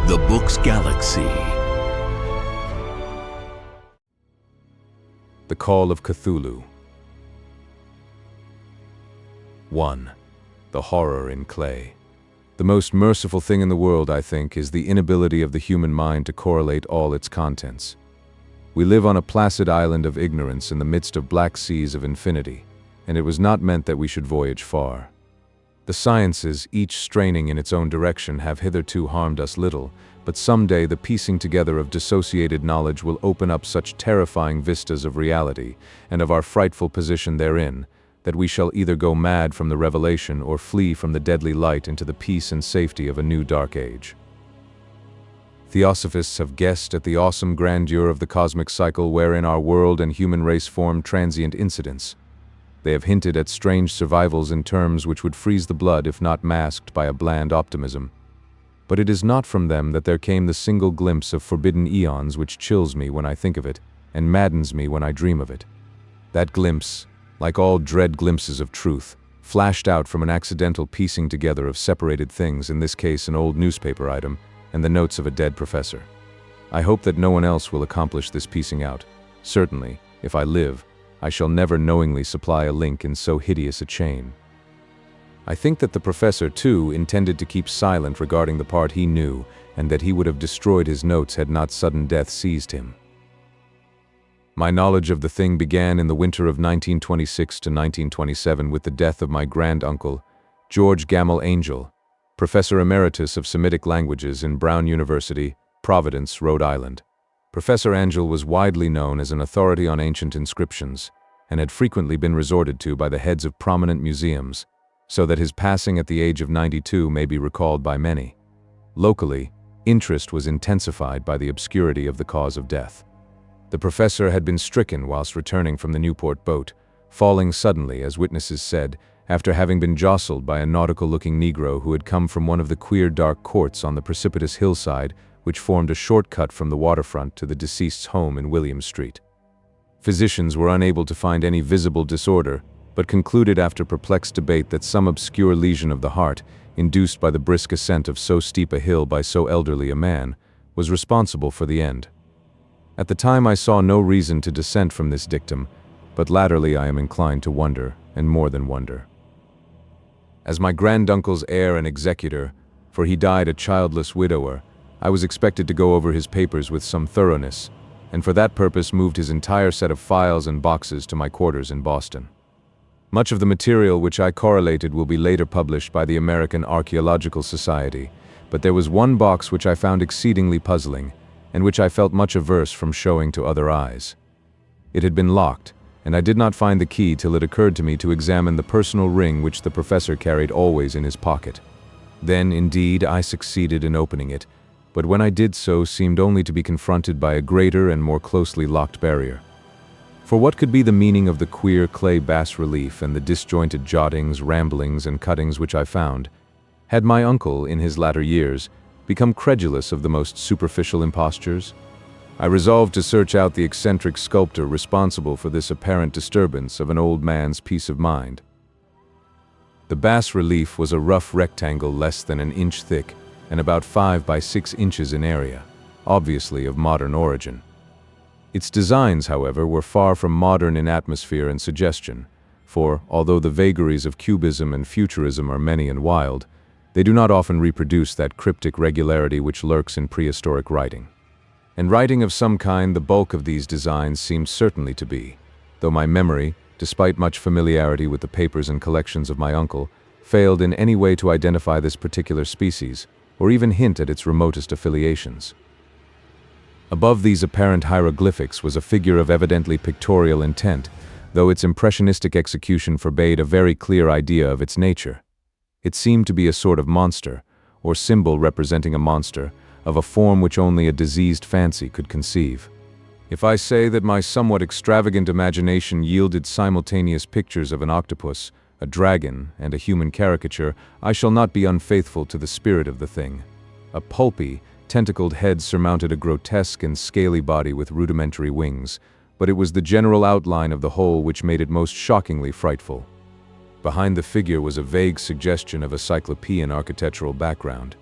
The Book's Galaxy. The Call of Cthulhu. 1. The Horror in Clay. The most merciful thing in the world, I think, is the inability of the human mind to correlate all its contents. We live on a placid island of ignorance in the midst of black seas of infinity, and it was not meant that we should voyage far. The sciences, each straining in its own direction, have hitherto harmed us little, but someday the piecing together of dissociated knowledge will open up such terrifying vistas of reality and of our frightful position therein, that we shall either go mad from the revelation or flee from the deadly light into the peace and safety of a new dark age. Theosophists have guessed at the awesome grandeur of the cosmic cycle wherein our world and human race form transient incidents. They have hinted at strange survivals in terms which would freeze the blood if not masked by a bland optimism. But it is not from them that there came the single glimpse of forbidden eons which chills me when I think of it, and maddens me when I dream of it. That glimpse, like all dread glimpses of truth, flashed out from an accidental piecing together of separated things, in this case an old newspaper item, and the notes of a dead professor. I hope that no one else will accomplish this piecing out. Certainly, if I live, I shall never knowingly supply a link in so hideous a chain. I think that the professor, too, intended to keep silent regarding the part he knew, and that he would have destroyed his notes had not sudden death seized him. My knowledge of the thing began in the winter of 1926 to 1927 with the death of my grand-uncle, George Gamel Angel, Professor Emeritus of Semitic Languages in Brown University, Providence, Rhode Island. Professor Angel was widely known as an authority on ancient inscriptions, and had frequently been resorted to by the heads of prominent museums, so that his passing at the age of 92 may be recalled by many. Locally, interest was intensified by the obscurity of the cause of death. The professor had been stricken whilst returning from the Newport boat, falling suddenly, as witnesses said, after having been jostled by a nautical-looking Negro who had come from one of the queer dark courts on the precipitous hillside which formed a shortcut from the waterfront to the deceased's home in William Street. Physicians were unable to find any visible disorder, but concluded after perplexed debate that some obscure lesion of the heart, induced by the brisk ascent of so steep a hill by so elderly a man, was responsible for the end. At the time I saw no reason to dissent from this dictum, but latterly I am inclined to wonder, and more than wonder. As my granduncle's heir and executor, for he died a childless widower, I was expected to go over his papers with some thoroughness, and for that purpose moved his entire set of files and boxes to my quarters in Boston. Much of the material which I correlated will be later published by the American Archaeological Society, but there was one box which I found exceedingly puzzling, and which I felt much averse from showing to other eyes. It had been locked, and I did not find the key till it occurred to me to examine the personal ring which the professor carried always in his pocket. Then, indeed, I succeeded in opening it, but when I did so seemed only to be confronted by a greater and more closely locked barrier. For what could be the meaning of the queer clay bas-relief and the disjointed jottings, ramblings, and cuttings which I found? Had my uncle, in his latter years, become credulous of the most superficial impostures? I resolved to search out the eccentric sculptor responsible for this apparent disturbance of an old man's peace of mind. The bas-relief was a rough rectangle less than an inch thick, and about 5 by 6 inches in area, obviously of modern origin. Its designs, however, were far from modern in atmosphere and suggestion, for, although the vagaries of cubism and futurism are many and wild, they do not often reproduce that cryptic regularity which lurks in prehistoric writing. And writing of some kind, the bulk of these designs seemed certainly to be, though my memory, despite much familiarity with the papers and collections of my uncle, failed in any way to identify this particular species, or even hint at its remotest affiliations. Above these apparent hieroglyphics was a figure of evidently pictorial intent, though its impressionistic execution forbade a very clear idea of its nature. It seemed to be a sort of monster, or symbol representing a monster, of a form which only a diseased fancy could conceive. If I say that my somewhat extravagant imagination yielded simultaneous pictures of an octopus, a dragon, and a human caricature, I shall not be unfaithful to the spirit of the thing. A pulpy, tentacled head surmounted a grotesque and scaly body with rudimentary wings, but it was the general outline of the whole which made it most shockingly frightful. Behind the figure was a vague suggestion of a cyclopean architectural background.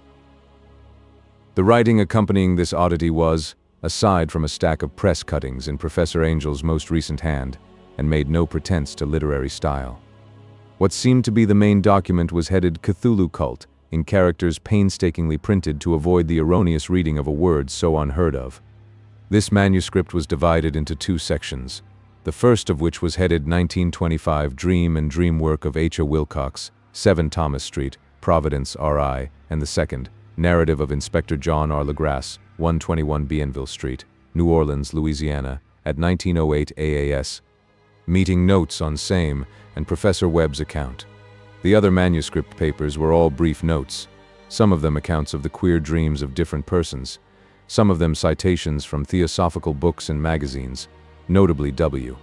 The writing accompanying this oddity was, aside from a stack of press cuttings in Professor Angel's most recent hand, and made no pretense to literary style. What seemed to be the main document was headed Cthulhu Cult, in characters painstakingly printed to avoid the erroneous reading of a word so unheard of. This manuscript was divided into two sections, the first of which was headed 1925 Dream and Dream Work of H. A. Wilcox, 7 Thomas Street, Providence, R.I., and the second, Narrative of Inspector John R. Legrasse, 121 Bienville Street, New Orleans, Louisiana, at 1908 AAS. Meeting notes on same and Professor Webb's account. The other manuscript papers were all brief notes, some of them accounts of the queer dreams of different persons, some of them citations from theosophical books and magazines, notably W.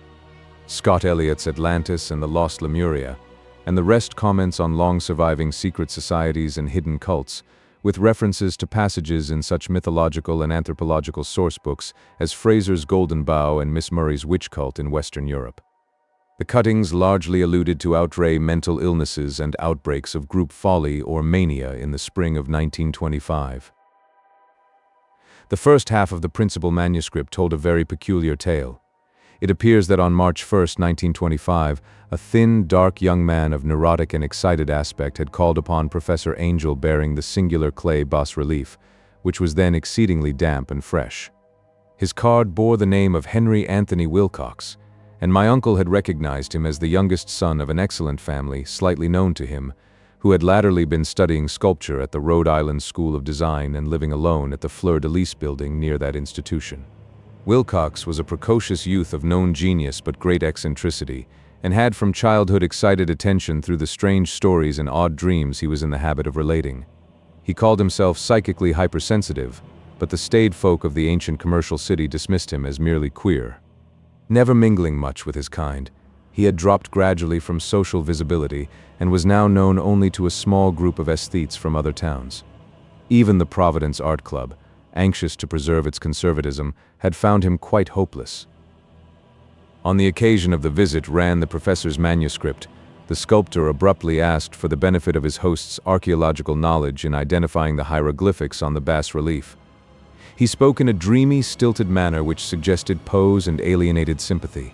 Scott Eliot's Atlantis and the Lost Lemuria, and the rest comments on long-surviving secret societies and hidden cults, with references to passages in such mythological and anthropological sourcebooks as Fraser's Golden Bough and Miss Murray's Witch Cult in Western Europe. The cuttings largely alluded to outre mental illnesses and outbreaks of group folly or mania in the spring of 1925. The first half of the principal manuscript told a very peculiar tale. It appears that on March 1, 1925, a thin, dark young man of neurotic and excited aspect had called upon Professor Angel bearing the singular clay bas-relief, which was then exceedingly damp and fresh. His card bore the name of Henry Anthony Wilcox, and my uncle had recognized him as the youngest son of an excellent family, slightly known to him, who had latterly been studying sculpture at the Rhode Island School of Design and living alone at the Fleur-de-Lis building near that institution. Wilcox was a precocious youth of known genius but great eccentricity, and had from childhood excited attention through the strange stories and odd dreams he was in the habit of relating. He called himself psychically hypersensitive, but the staid folk of the ancient commercial city dismissed him as merely queer. Never mingling much with his kind, he had dropped gradually from social visibility and was now known only to a small group of aesthetes from other towns. Even the Providence Art Club, anxious to preserve its conservatism, had found him quite hopeless. On the occasion of the visit ran the professor's manuscript. The sculptor abruptly asked for the benefit of his host's archaeological knowledge in identifying the hieroglyphics on the bas-relief. He spoke in a dreamy, stilted manner which suggested pose and alienated sympathy,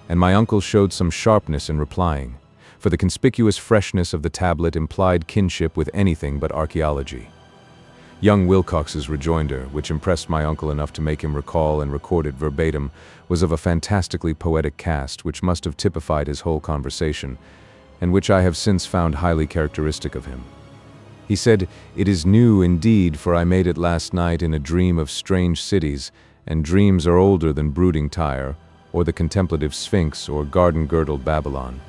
and my uncle showed some sharpness in replying, for the conspicuous freshness of the tablet implied kinship with anything but archaeology. Young Wilcox's rejoinder, which impressed my uncle enough to make him recall and record it verbatim, was of a fantastically poetic cast which must have typified his whole conversation, and which I have since found highly characteristic of him. He said, "It is new indeed, for I made it last night in a dream of strange cities, and dreams are older than brooding Tyre, or the contemplative Sphinx, or garden-girdled Babylon."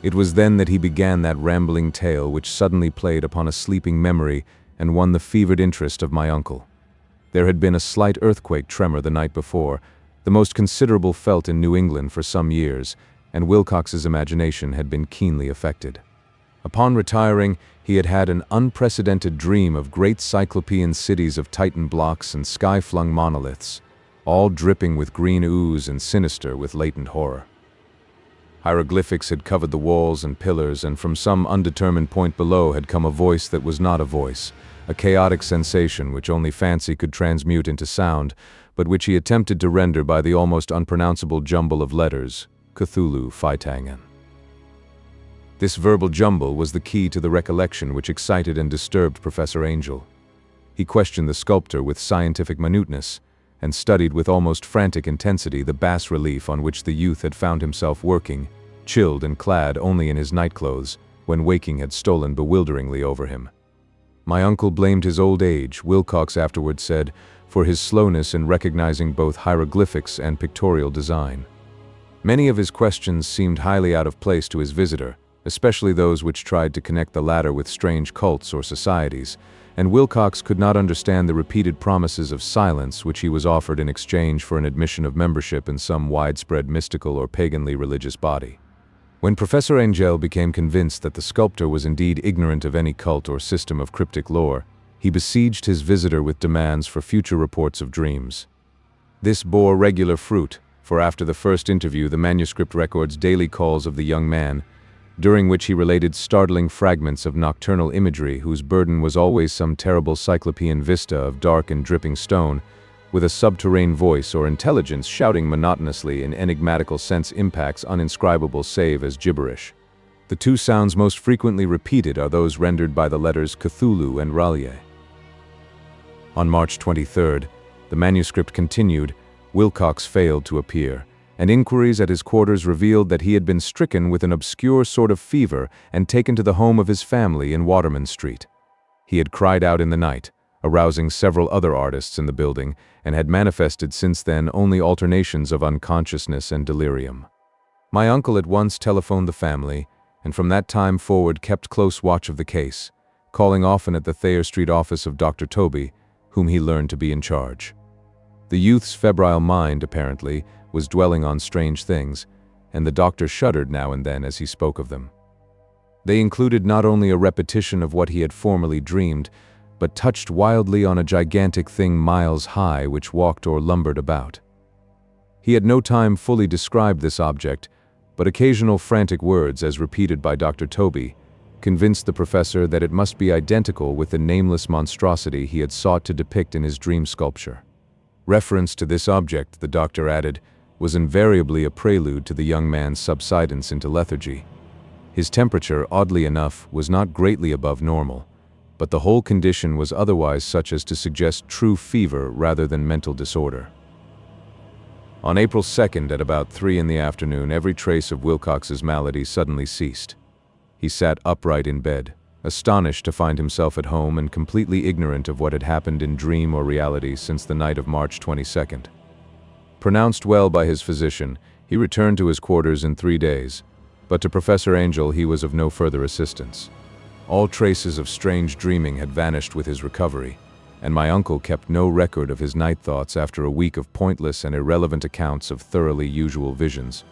It was then that he began that rambling tale which suddenly played upon a sleeping memory and won the fevered interest of my uncle. There had been a slight earthquake tremor the night before, the most considerable felt in New England for some years, and Wilcox's imagination had been keenly affected. Upon retiring, he had had an unprecedented dream of great cyclopean cities of Titan blocks and sky-flung monoliths, all dripping with green ooze and sinister with latent horror. Hieroglyphics had covered the walls and pillars, and from some undetermined point below had come a voice that was not a voice, a chaotic sensation which only fancy could transmute into sound, but which he attempted to render by the almost unpronounceable jumble of letters, Cthulhu Phytangan. This verbal jumble was the key to the recollection which excited and disturbed Professor Angel. He questioned the sculptor with scientific minuteness, and studied with almost frantic intensity the bas-relief on which the youth had found himself working, chilled and clad only in his nightclothes, when waking had stolen bewilderingly over him. My uncle blamed his old age, Wilcox afterward said, for his slowness in recognizing both hieroglyphics and pictorial design. Many of his questions seemed highly out of place to his visitor, especially those which tried to connect the latter with strange cults or societies, and Wilcox could not understand the repeated promises of silence which he was offered in exchange for an admission of membership in some widespread mystical or paganly religious body. When Professor Angel became convinced that the sculptor was indeed ignorant of any cult or system of cryptic lore, he besieged his visitor with demands for future reports of dreams. This bore regular fruit, for after the first interview the manuscript records daily calls of the young man, during which he related startling fragments of nocturnal imagery whose burden was always some terrible cyclopean vista of dark and dripping stone, with a subterranean voice or intelligence shouting monotonously in enigmatical sense impacts uninscribable save as gibberish. The two sounds most frequently repeated are those rendered by the letters Cthulhu and R'lyeh. On March 23rd, the manuscript continued, Wilcox failed to appear, and inquiries at his quarters revealed that he had been stricken with an obscure sort of fever and taken to the home of his family in Waterman Street. He had cried out in the night, arousing several other artists in the building, and had manifested since then only alternations of unconsciousness and delirium. My uncle at once telephoned the family, and from that time forward kept close watch of the case, calling often at the Thayer Street office of Dr. Toby, whom he learned to be in charge. The youth's febrile mind, apparently, was dwelling on strange things, and the doctor shuddered now and then as he spoke of them. They included not only a repetition of what he had formerly dreamed, but touched wildly on a gigantic thing miles high which walked or lumbered about. He had no time fully described this object, but occasional frantic words, as repeated by Dr. Toby, convinced the professor that it must be identical with the nameless monstrosity he had sought to depict in his dream sculpture. Reference to this object, the doctor added, was invariably a prelude to the young man's subsidence into lethargy. His temperature, oddly enough, was not greatly above normal, but the whole condition was otherwise such as to suggest true fever rather than mental disorder. On April 2nd, at about 3 in the afternoon, every trace of Wilcox's malady suddenly ceased. He sat upright in bed, astonished to find himself at home and completely ignorant of what had happened in dream or reality since the night of March 22nd. Pronounced well by his physician, he returned to his quarters in 3 days, but to Professor Angell he was of no further assistance. All traces of strange dreaming had vanished with his recovery, and my uncle kept no record of his night thoughts after a week of pointless and irrelevant accounts of thoroughly usual visions.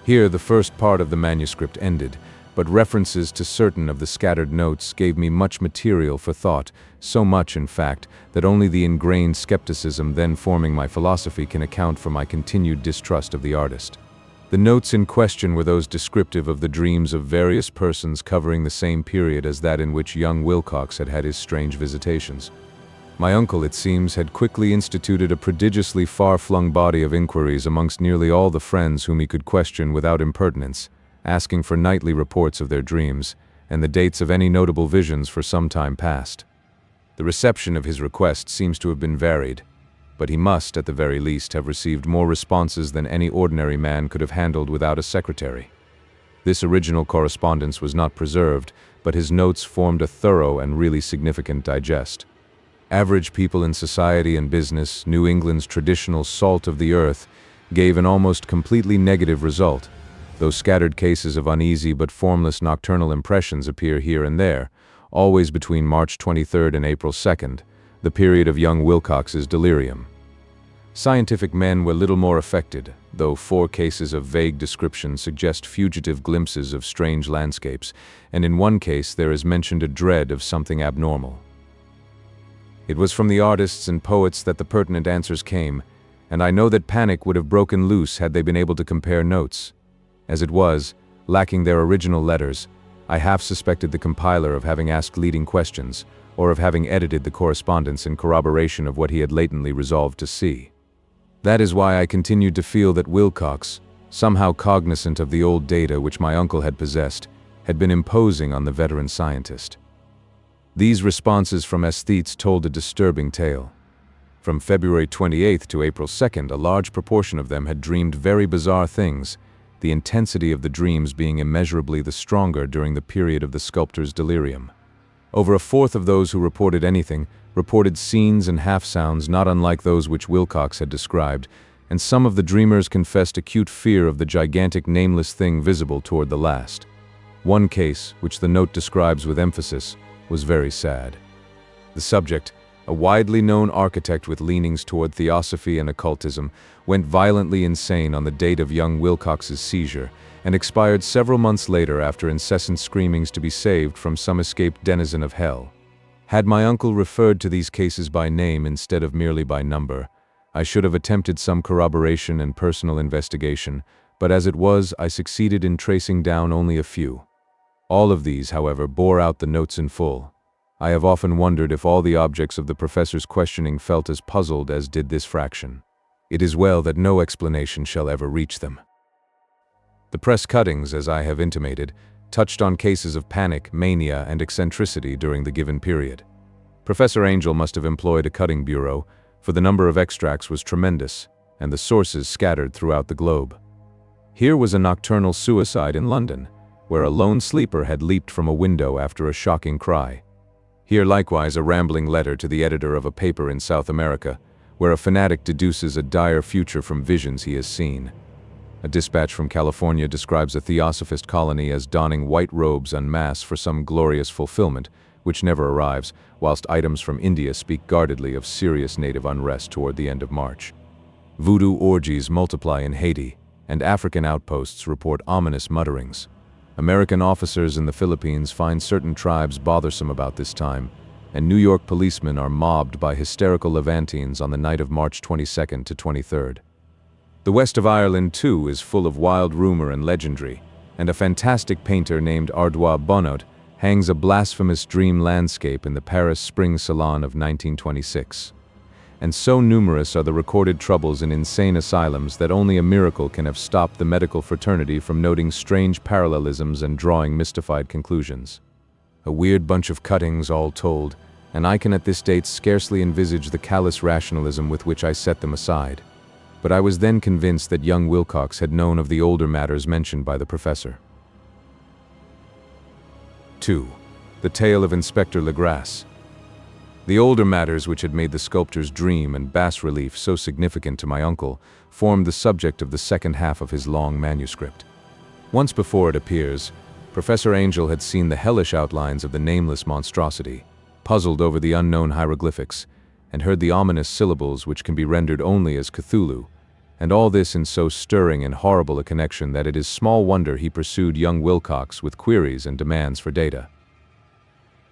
Here the first part of the manuscript ended, but references to certain of the scattered notes gave me much material for thought, so much, in fact, that only the ingrained skepticism then forming my philosophy can account for my continued distrust of the artist. The notes in question were those descriptive of the dreams of various persons covering the same period as that in which young Wilcox had had his strange visitations. My uncle, it seems, had quickly instituted a prodigiously far-flung body of inquiries amongst nearly all the friends whom he could question without impertinence, asking for nightly reports of their dreams, and the dates of any notable visions for some time past. The reception of his request seems to have been varied, but he must, at the very least, have received more responses than any ordinary man could have handled without a secretary. This original correspondence was not preserved, but his notes formed a thorough and really significant digest. Average people in society and business, New England's traditional salt of the earth, gave an almost completely negative result, though scattered cases of uneasy but formless nocturnal impressions appear here and there, always between March 23rd and April 2nd, the period of young Wilcox's delirium. Scientific men were little more affected, though 4 cases of vague description suggest fugitive glimpses of strange landscapes, and in one case there is mentioned a dread of something abnormal. It was from the artists and poets that the pertinent answers came, and I know that panic would have broken loose had they been able to compare notes. As it was, lacking their original letters, I half suspected the compiler of having asked leading questions, or of having edited the correspondence in corroboration of what he had latently resolved to see. That is why I continued to feel that Wilcox, somehow cognizant of the old data which my uncle had possessed, had been imposing on the veteran scientist. These responses from aesthetes told a disturbing tale. From February 28th to April 2nd, a large proportion of them had dreamed very bizarre things, the intensity of the dreams being immeasurably the stronger during the period of the sculptor's delirium. Over a fourth of those who reported anything reported scenes and half-sounds not unlike those which Wilcox had described, and some of the dreamers confessed acute fear of the gigantic nameless thing visible toward the last. One case, which the note describes with emphasis, was very sad. The subject, a widely known architect with leanings toward theosophy and occultism, went violently insane on the date of young Wilcox's seizure, and expired several months later after incessant screamings to be saved from some escaped denizen of hell. Had my uncle referred to these cases by name instead of merely by number, I should have attempted some corroboration and personal investigation, but as it was, I succeeded in tracing down only a few. All of these, however, bore out the notes in full. I have often wondered if all the objects of the professor's questioning felt as puzzled as did this fraction. It is well that no explanation shall ever reach them. The press cuttings, as I have intimated, touched on cases of panic, mania, and eccentricity during the given period. Professor Angel must have employed a cutting bureau, for the number of extracts was tremendous, and the sources scattered throughout the globe. Here was a nocturnal suicide in London, where a lone sleeper had leaped from a window after a shocking cry. Here likewise a rambling letter to the editor of a paper in South America, where a fanatic deduces a dire future from visions he has seen. A dispatch from California describes a theosophist colony as donning white robes en masse for some glorious fulfillment, which never arrives, whilst items from India speak guardedly of serious native unrest toward the end of March. Voodoo orgies multiply in Haiti, and African outposts report ominous mutterings. American officers in the Philippines find certain tribes bothersome about this time, and New York policemen are mobbed by hysterical Levantines on the night of March 22nd to 23rd. The west of Ireland, too, is full of wild rumor and legendary, and a fantastic painter named Ardois Bonnaud hangs a blasphemous dream landscape in the Paris Spring Salon of 1926. And so numerous are the recorded troubles in insane asylums that only a miracle can have stopped the medical fraternity from noting strange parallelisms and drawing mystified conclusions. A weird bunch of cuttings, all told, and I can at this date scarcely envisage the callous rationalism with which I set them aside. But I was then convinced that young Wilcox had known of the older matters mentioned by the professor. 2. The Tale of Inspector Legrasse. The older matters which had made the sculptor's dream and bas-relief so significant to my uncle formed the subject of the second half of his long manuscript. Once before it appears, Professor Angel had seen the hellish outlines of the nameless monstrosity, puzzled over the unknown hieroglyphics, and heard the ominous syllables which can be rendered only as Cthulhu, and all this in so stirring and horrible a connection that it is small wonder he pursued young Wilcox with queries and demands for data.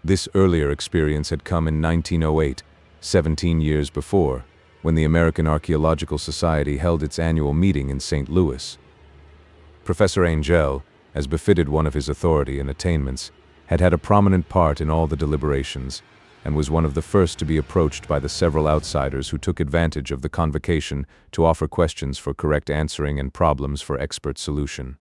This earlier experience had come in 1908, 17 years before, when the American Archaeological Society held its annual meeting in St. Louis. Professor Angel, as befitted one of his authority and attainments, had had a prominent part in all the deliberations, and was one of the first to be approached by the several outsiders who took advantage of the convocation to offer questions for correct answering and problems for expert solution.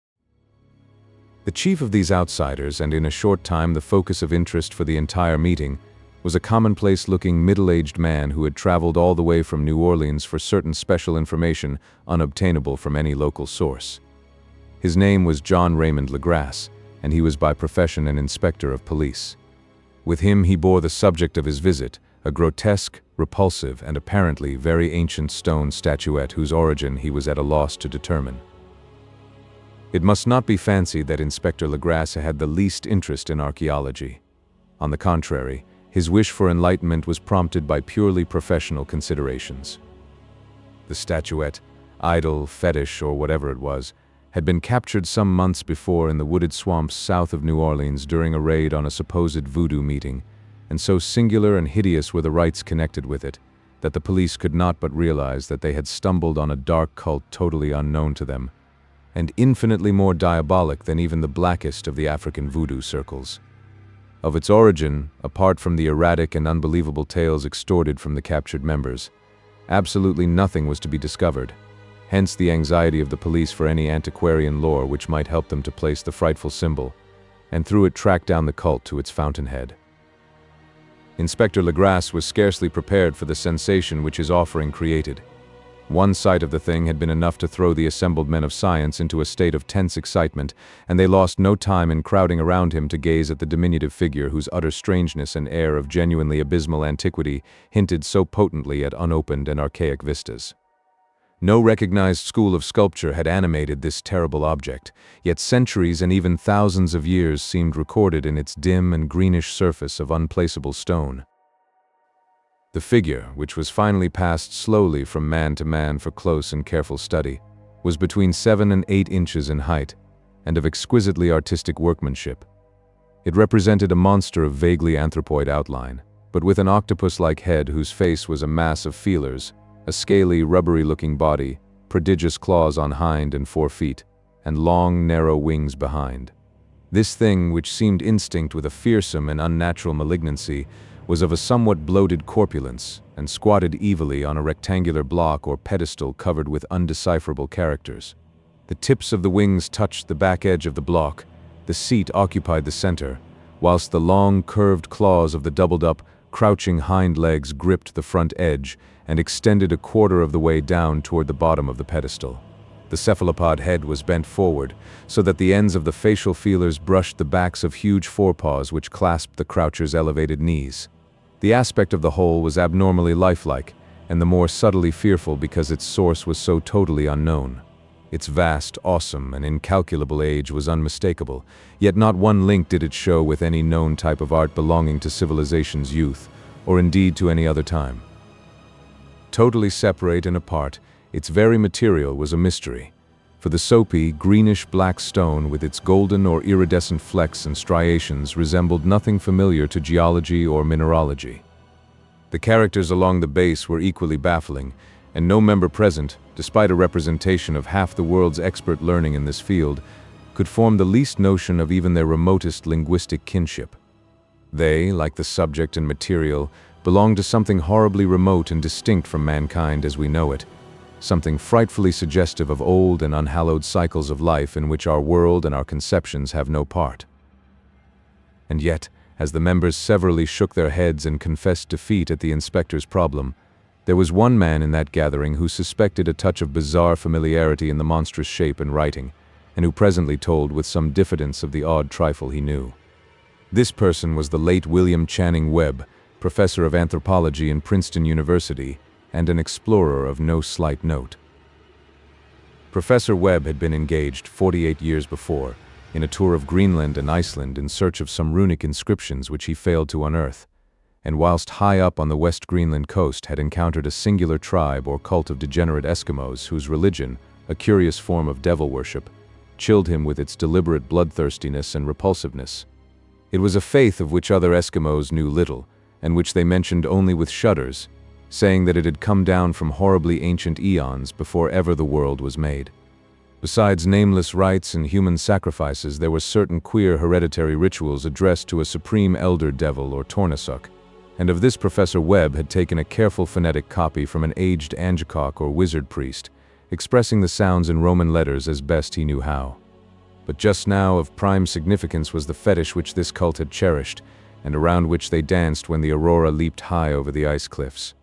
The chief of these outsiders, and in a short time the focus of interest for the entire meeting, was a commonplace-looking middle-aged man who had traveled all the way from New Orleans for certain special information unobtainable from any local source. His name was John Raymond Legrasse, and he was by profession an inspector of police. With him he bore the subject of his visit, a grotesque, repulsive, and apparently very ancient stone statuette whose origin he was at a loss to determine. It must not be fancied that Inspector Legrasse had the least interest in archaeology. On the contrary, his wish for enlightenment was prompted by purely professional considerations. The statuette, idol, fetish, or whatever it was, had been captured some months before in the wooded swamps south of New Orleans during a raid on a supposed voodoo meeting, and so singular and hideous were the rites connected with it, that the police could not but realize that they had stumbled on a dark cult totally unknown to them, and infinitely more diabolic than even the blackest of the African voodoo circles. Of its origin, apart from the erratic and unbelievable tales extorted from the captured members, absolutely nothing was to be discovered, hence the anxiety of the police for any antiquarian lore which might help them to place the frightful symbol, and through it track down the cult to its fountainhead. Inspector Legrasse was scarcely prepared for the sensation which his offering created. One sight of the thing had been enough to throw the assembled men of science into a state of tense excitement, and they lost no time in crowding around him to gaze at the diminutive figure whose utter strangeness and air of genuinely abysmal antiquity hinted so potently at unopened and archaic vistas. No recognized school of sculpture had animated this terrible object, yet centuries and even thousands of years seemed recorded in its dim and greenish surface of unplaceable stone. The figure, which was finally passed slowly from man to man for close and careful study, was between 7 and 8 inches in height, and of exquisitely artistic workmanship. It represented a monster of vaguely anthropoid outline, but with an octopus-like head whose face was a mass of feelers, a scaly, rubbery-looking body, prodigious claws on hind and 4 feet, and long, narrow wings behind. This thing, which seemed instinct with a fearsome and unnatural malignancy, was of a somewhat bloated corpulence, and squatted evilly on a rectangular block or pedestal covered with undecipherable characters. The tips of the wings touched the back edge of the block, the seat occupied the center, whilst the long, curved claws of the doubled-up, crouching hind legs gripped the front edge and extended a quarter of the way down toward the bottom of the pedestal. The cephalopod head was bent forward, so that the ends of the facial feelers brushed the backs of huge forepaws which clasped the croucher's elevated knees. The aspect of the whole was abnormally lifelike, and the more subtly fearful because its source was so totally unknown. Its vast, awesome, and incalculable age was unmistakable, yet not one link did it show with any known type of art belonging to civilization's youth, or indeed to any other time. Totally separate and apart, its very material was a mystery, for the soapy, greenish-black stone with its golden or iridescent flecks and striations resembled nothing familiar to geology or mineralogy. The characters along the base were equally baffling, and no member present, despite a representation of half the world's expert learning in this field, could form the least notion of even their remotest linguistic kinship. They, like the subject and material, belonged to something horribly remote and distinct from mankind as we know it, something frightfully suggestive of old and unhallowed cycles of life in which our world and our conceptions have no part. And yet, as the members severally shook their heads and confessed defeat at the inspector's problem, there was one man in that gathering who suspected a touch of bizarre familiarity in the monstrous shape and writing, and who presently told with some diffidence of the odd trifle he knew. This person was the late William Channing Webb, professor of anthropology in Princeton University, and an explorer of no slight note. Professor Webb had been engaged 48 years before in a tour of Greenland and Iceland in search of some runic inscriptions which he failed to unearth, and whilst high up on the West Greenland coast had encountered a singular tribe or cult of degenerate Eskimos whose religion, a curious form of devil worship, chilled him with its deliberate bloodthirstiness and repulsiveness. It was a faith of which other Eskimos knew little, and which they mentioned only with shudders, saying that it had come down from horribly ancient eons before ever the world was made. Besides nameless rites and human sacrifices, there were certain queer hereditary rituals addressed to a supreme elder devil or Tornasuk, and of this Professor Webb had taken a careful phonetic copy from an aged Angekok or wizard priest, expressing the sounds in Roman letters as best he knew how. But just now of prime significance was the fetish which this cult had cherished, and around which they danced when the aurora leaped high over the ice cliffs.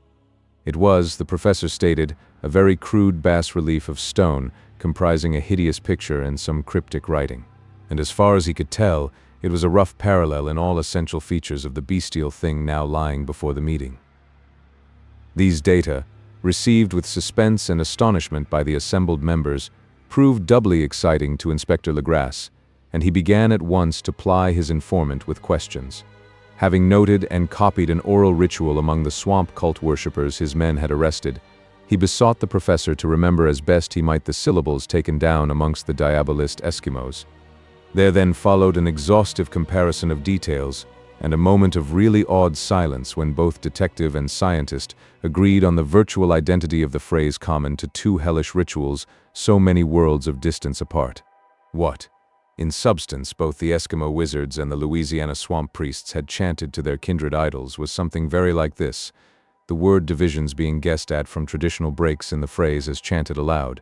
It was, the professor stated, a very crude bas-relief of stone, comprising a hideous picture and some cryptic writing. And as far as he could tell, it was a rough parallel in all essential features of the bestial thing now lying before the meeting. These data, received with suspense and astonishment by the assembled members, proved doubly exciting to Inspector Legrasse, and he began at once to ply his informant with questions. Having noted and copied an oral ritual among the swamp cult worshippers his men had arrested, he besought the professor to remember as best he might the syllables taken down amongst the diabolist Eskimos. There then followed an exhaustive comparison of details, and a moment of really awed silence when both detective and scientist agreed on the virtual identity of the phrase common to two hellish rituals so many worlds of distance apart. What, in substance, both the Eskimo wizards and the Louisiana swamp priests had chanted to their kindred idols was something very like this, the word divisions being guessed at from traditional breaks in the phrase as chanted aloud.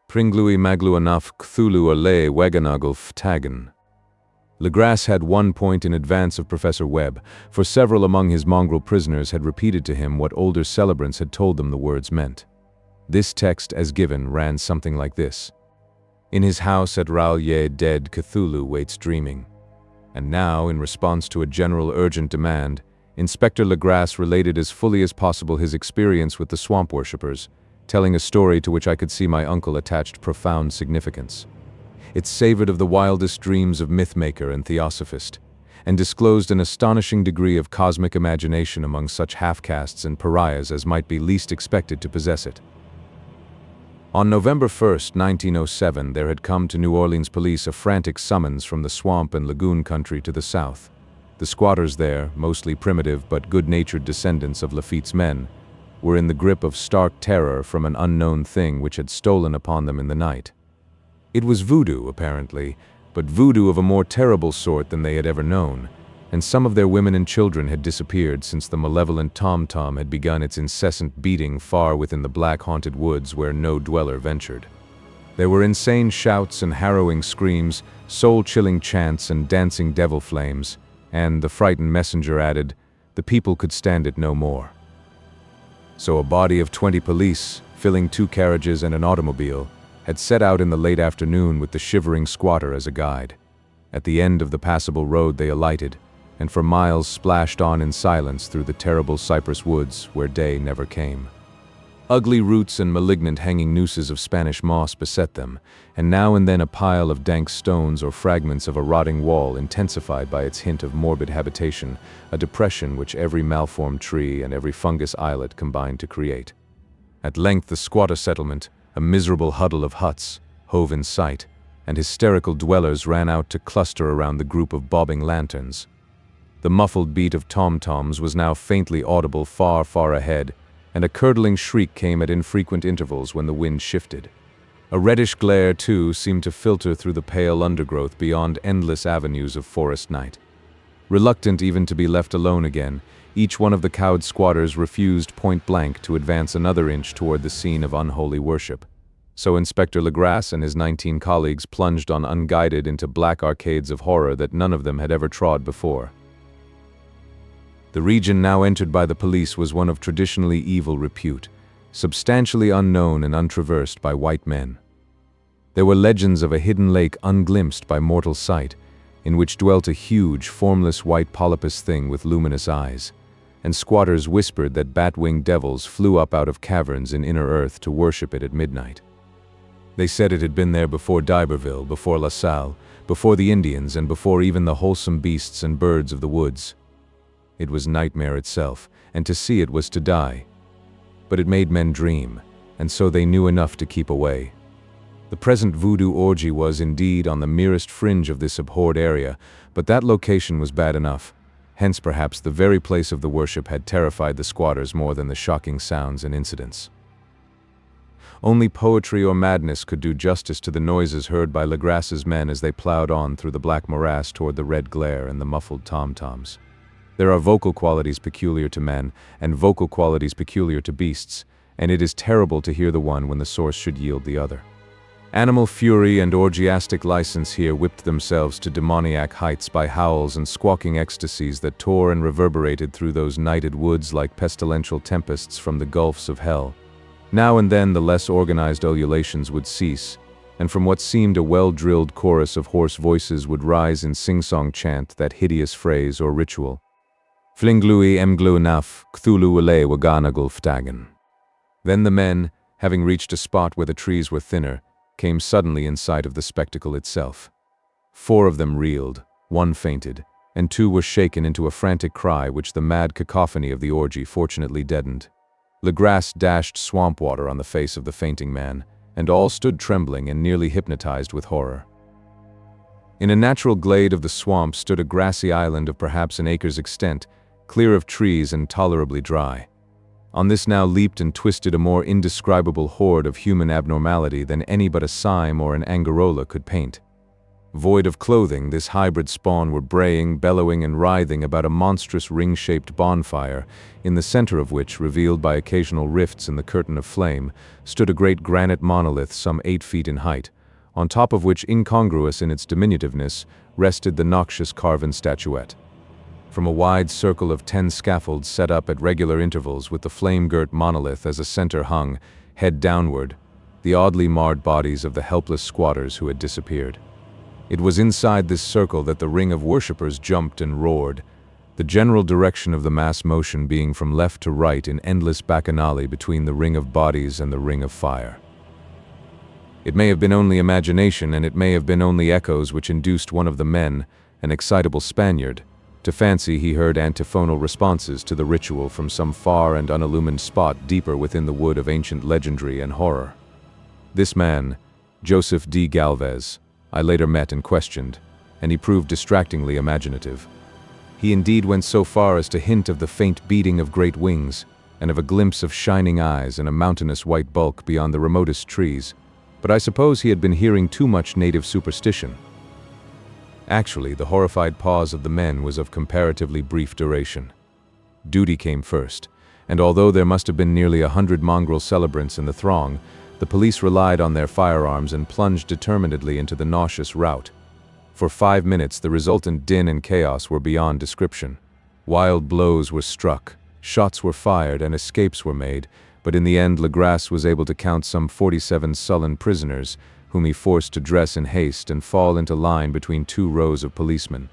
Pringlui magluanaf Cthulhu ale weganagul ftagan. Legrasse had 1 point in advance of Professor Webb, for several among his mongrel prisoners had repeated to him what older celebrants had told them the words meant. This text, as given, ran something like this. In his house at Ralye dead Cthulhu waits dreaming. And now, in response to a general urgent demand, Inspector Legrasse related as fully as possible his experience with the swamp worshippers, telling a story to which I could see my uncle attached profound significance. It savored of the wildest dreams of mythmaker and theosophist, and disclosed an astonishing degree of cosmic imagination among such half-castes and pariahs as might be least expected to possess it. On November 1st, 1907, there had come to New Orleans police a frantic summons from the swamp and lagoon country to the south. The squatters there, mostly primitive but good-natured descendants of Lafitte's men, were in the grip of stark terror from an unknown thing which had stolen upon them in the night. It was voodoo, apparently, but voodoo of a more terrible sort than they had ever known, and some of their women and children had disappeared since the malevolent tom-tom had begun its incessant beating far within the black haunted woods where no dweller ventured. There were insane shouts and harrowing screams, soul-chilling chants and dancing devil flames, and, the frightened messenger added, the people could stand it no more. So a body of 20 police, filling 2 carriages and an automobile, had set out in the late afternoon with the shivering squatter as a guide. At the end of the passable road they alighted, and for miles splashed on in silence through the terrible cypress woods where day never came. Ugly roots and malignant hanging nooses of Spanish moss beset them, and now and then a pile of dank stones or fragments of a rotting wall intensified by its hint of morbid habitation, a depression which every malformed tree and every fungus islet combined to create. At length the squatter settlement, a miserable huddle of huts, hove in sight, and hysterical dwellers ran out to cluster around the group of bobbing lanterns. The muffled beat of tom-toms was now faintly audible far, far ahead, and a curdling shriek came at infrequent intervals when the wind shifted. A reddish glare, too, seemed to filter through the pale undergrowth beyond endless avenues of forest night. Reluctant even to be left alone again, each one of the cowed squatters refused point-blank to advance another inch toward the scene of unholy worship. So Inspector Legrasse and his 19 colleagues plunged on unguided into black arcades of horror that none of them had ever trod before. The region now entered by the police was one of traditionally evil repute, substantially unknown and untraversed by white men. There were legends of a hidden lake unglimpsed by mortal sight, in which dwelt a huge, formless white polypus thing with luminous eyes, and squatters whispered that bat-winged devils flew up out of caverns in inner earth to worship it at midnight. They said it had been there before D'Iberville, before La Salle, before the Indians, and before even the wholesome beasts and birds of the woods. It was nightmare itself, and to see it was to die. But it made men dream, and so they knew enough to keep away. The present voodoo orgy was, indeed, on the merest fringe of this abhorred area, but that location was bad enough. Hence, perhaps, the very place of the worship had terrified the squatters more than the shocking sounds and incidents. Only poetry or madness could do justice to the noises heard by Legrasse's men as they plowed on through the black morass toward the red glare and the muffled tom-toms. There are vocal qualities peculiar to men, and vocal qualities peculiar to beasts, and it is terrible to hear the one when the source should yield the other. Animal fury and orgiastic license here whipped themselves to demoniac heights by howls and squawking ecstasies that tore and reverberated through those nighted woods like pestilential tempests from the gulfs of hell. Now and then the less organized ululations would cease, and from what seemed a well-drilled chorus of hoarse voices would rise in sing-song chant that hideous phrase or ritual. Flinglui emglu naf, Cthulhu ele waganagul ftagan. Then the men, having reached a spot where the trees were thinner, came suddenly in sight of the spectacle itself. 4 of them reeled, 1 fainted, and 2 were shaken into a frantic cry which the mad cacophony of the orgy fortunately deadened. Legrasse dashed swamp water on the face of the fainting man, and all stood trembling and nearly hypnotized with horror. In a natural glade of the swamp stood a grassy island of perhaps an acre's extent, clear of trees and tolerably dry. On this now leaped and twisted a more indescribable horde of human abnormality than any but a Sime or an Angarola could paint. Void of clothing, this hybrid spawn were braying, bellowing, and writhing about a monstrous ring-shaped bonfire, in the center of which, revealed by occasional rifts in the curtain of flame, stood a great granite monolith some 8 feet in height, on top of which, incongruous in its diminutiveness, rested the noxious carven statuette. From a wide circle of 10 scaffolds set up at regular intervals with the flame-girt monolith as a center hung, head downward, the oddly marred bodies of the helpless squatters who had disappeared. It was inside this circle that the ring of worshippers jumped and roared, the general direction of the mass motion being from left to right in endless bacchanali between the ring of bodies and the ring of fire. It may have been only imagination, and it may have been only echoes which induced one of the men, an excitable Spaniard, to fancy he heard antiphonal responses to the ritual from some far and unillumined spot deeper within the wood of ancient legendry and horror. This man, Joseph D. Galvez, I later met and questioned, and he proved distractingly imaginative. He indeed went so far as to hint of the faint beating of great wings, and of a glimpse of shining eyes and a mountainous white bulk beyond the remotest trees, But I suppose he had been hearing too much native superstition. Actually, the horrified pause of the men was of comparatively brief duration. Duty came first, and although there must have been nearly 100 mongrel celebrants in the throng, the police relied on their firearms and plunged determinedly into the nauseous rout. For 5 minutes, the resultant din and chaos were beyond description. Wild blows were struck, shots were fired, and escapes were made, but in the end Legrasse was able to count some 47 sullen prisoners, whom he forced to dress in haste and fall into line between 2 rows of policemen.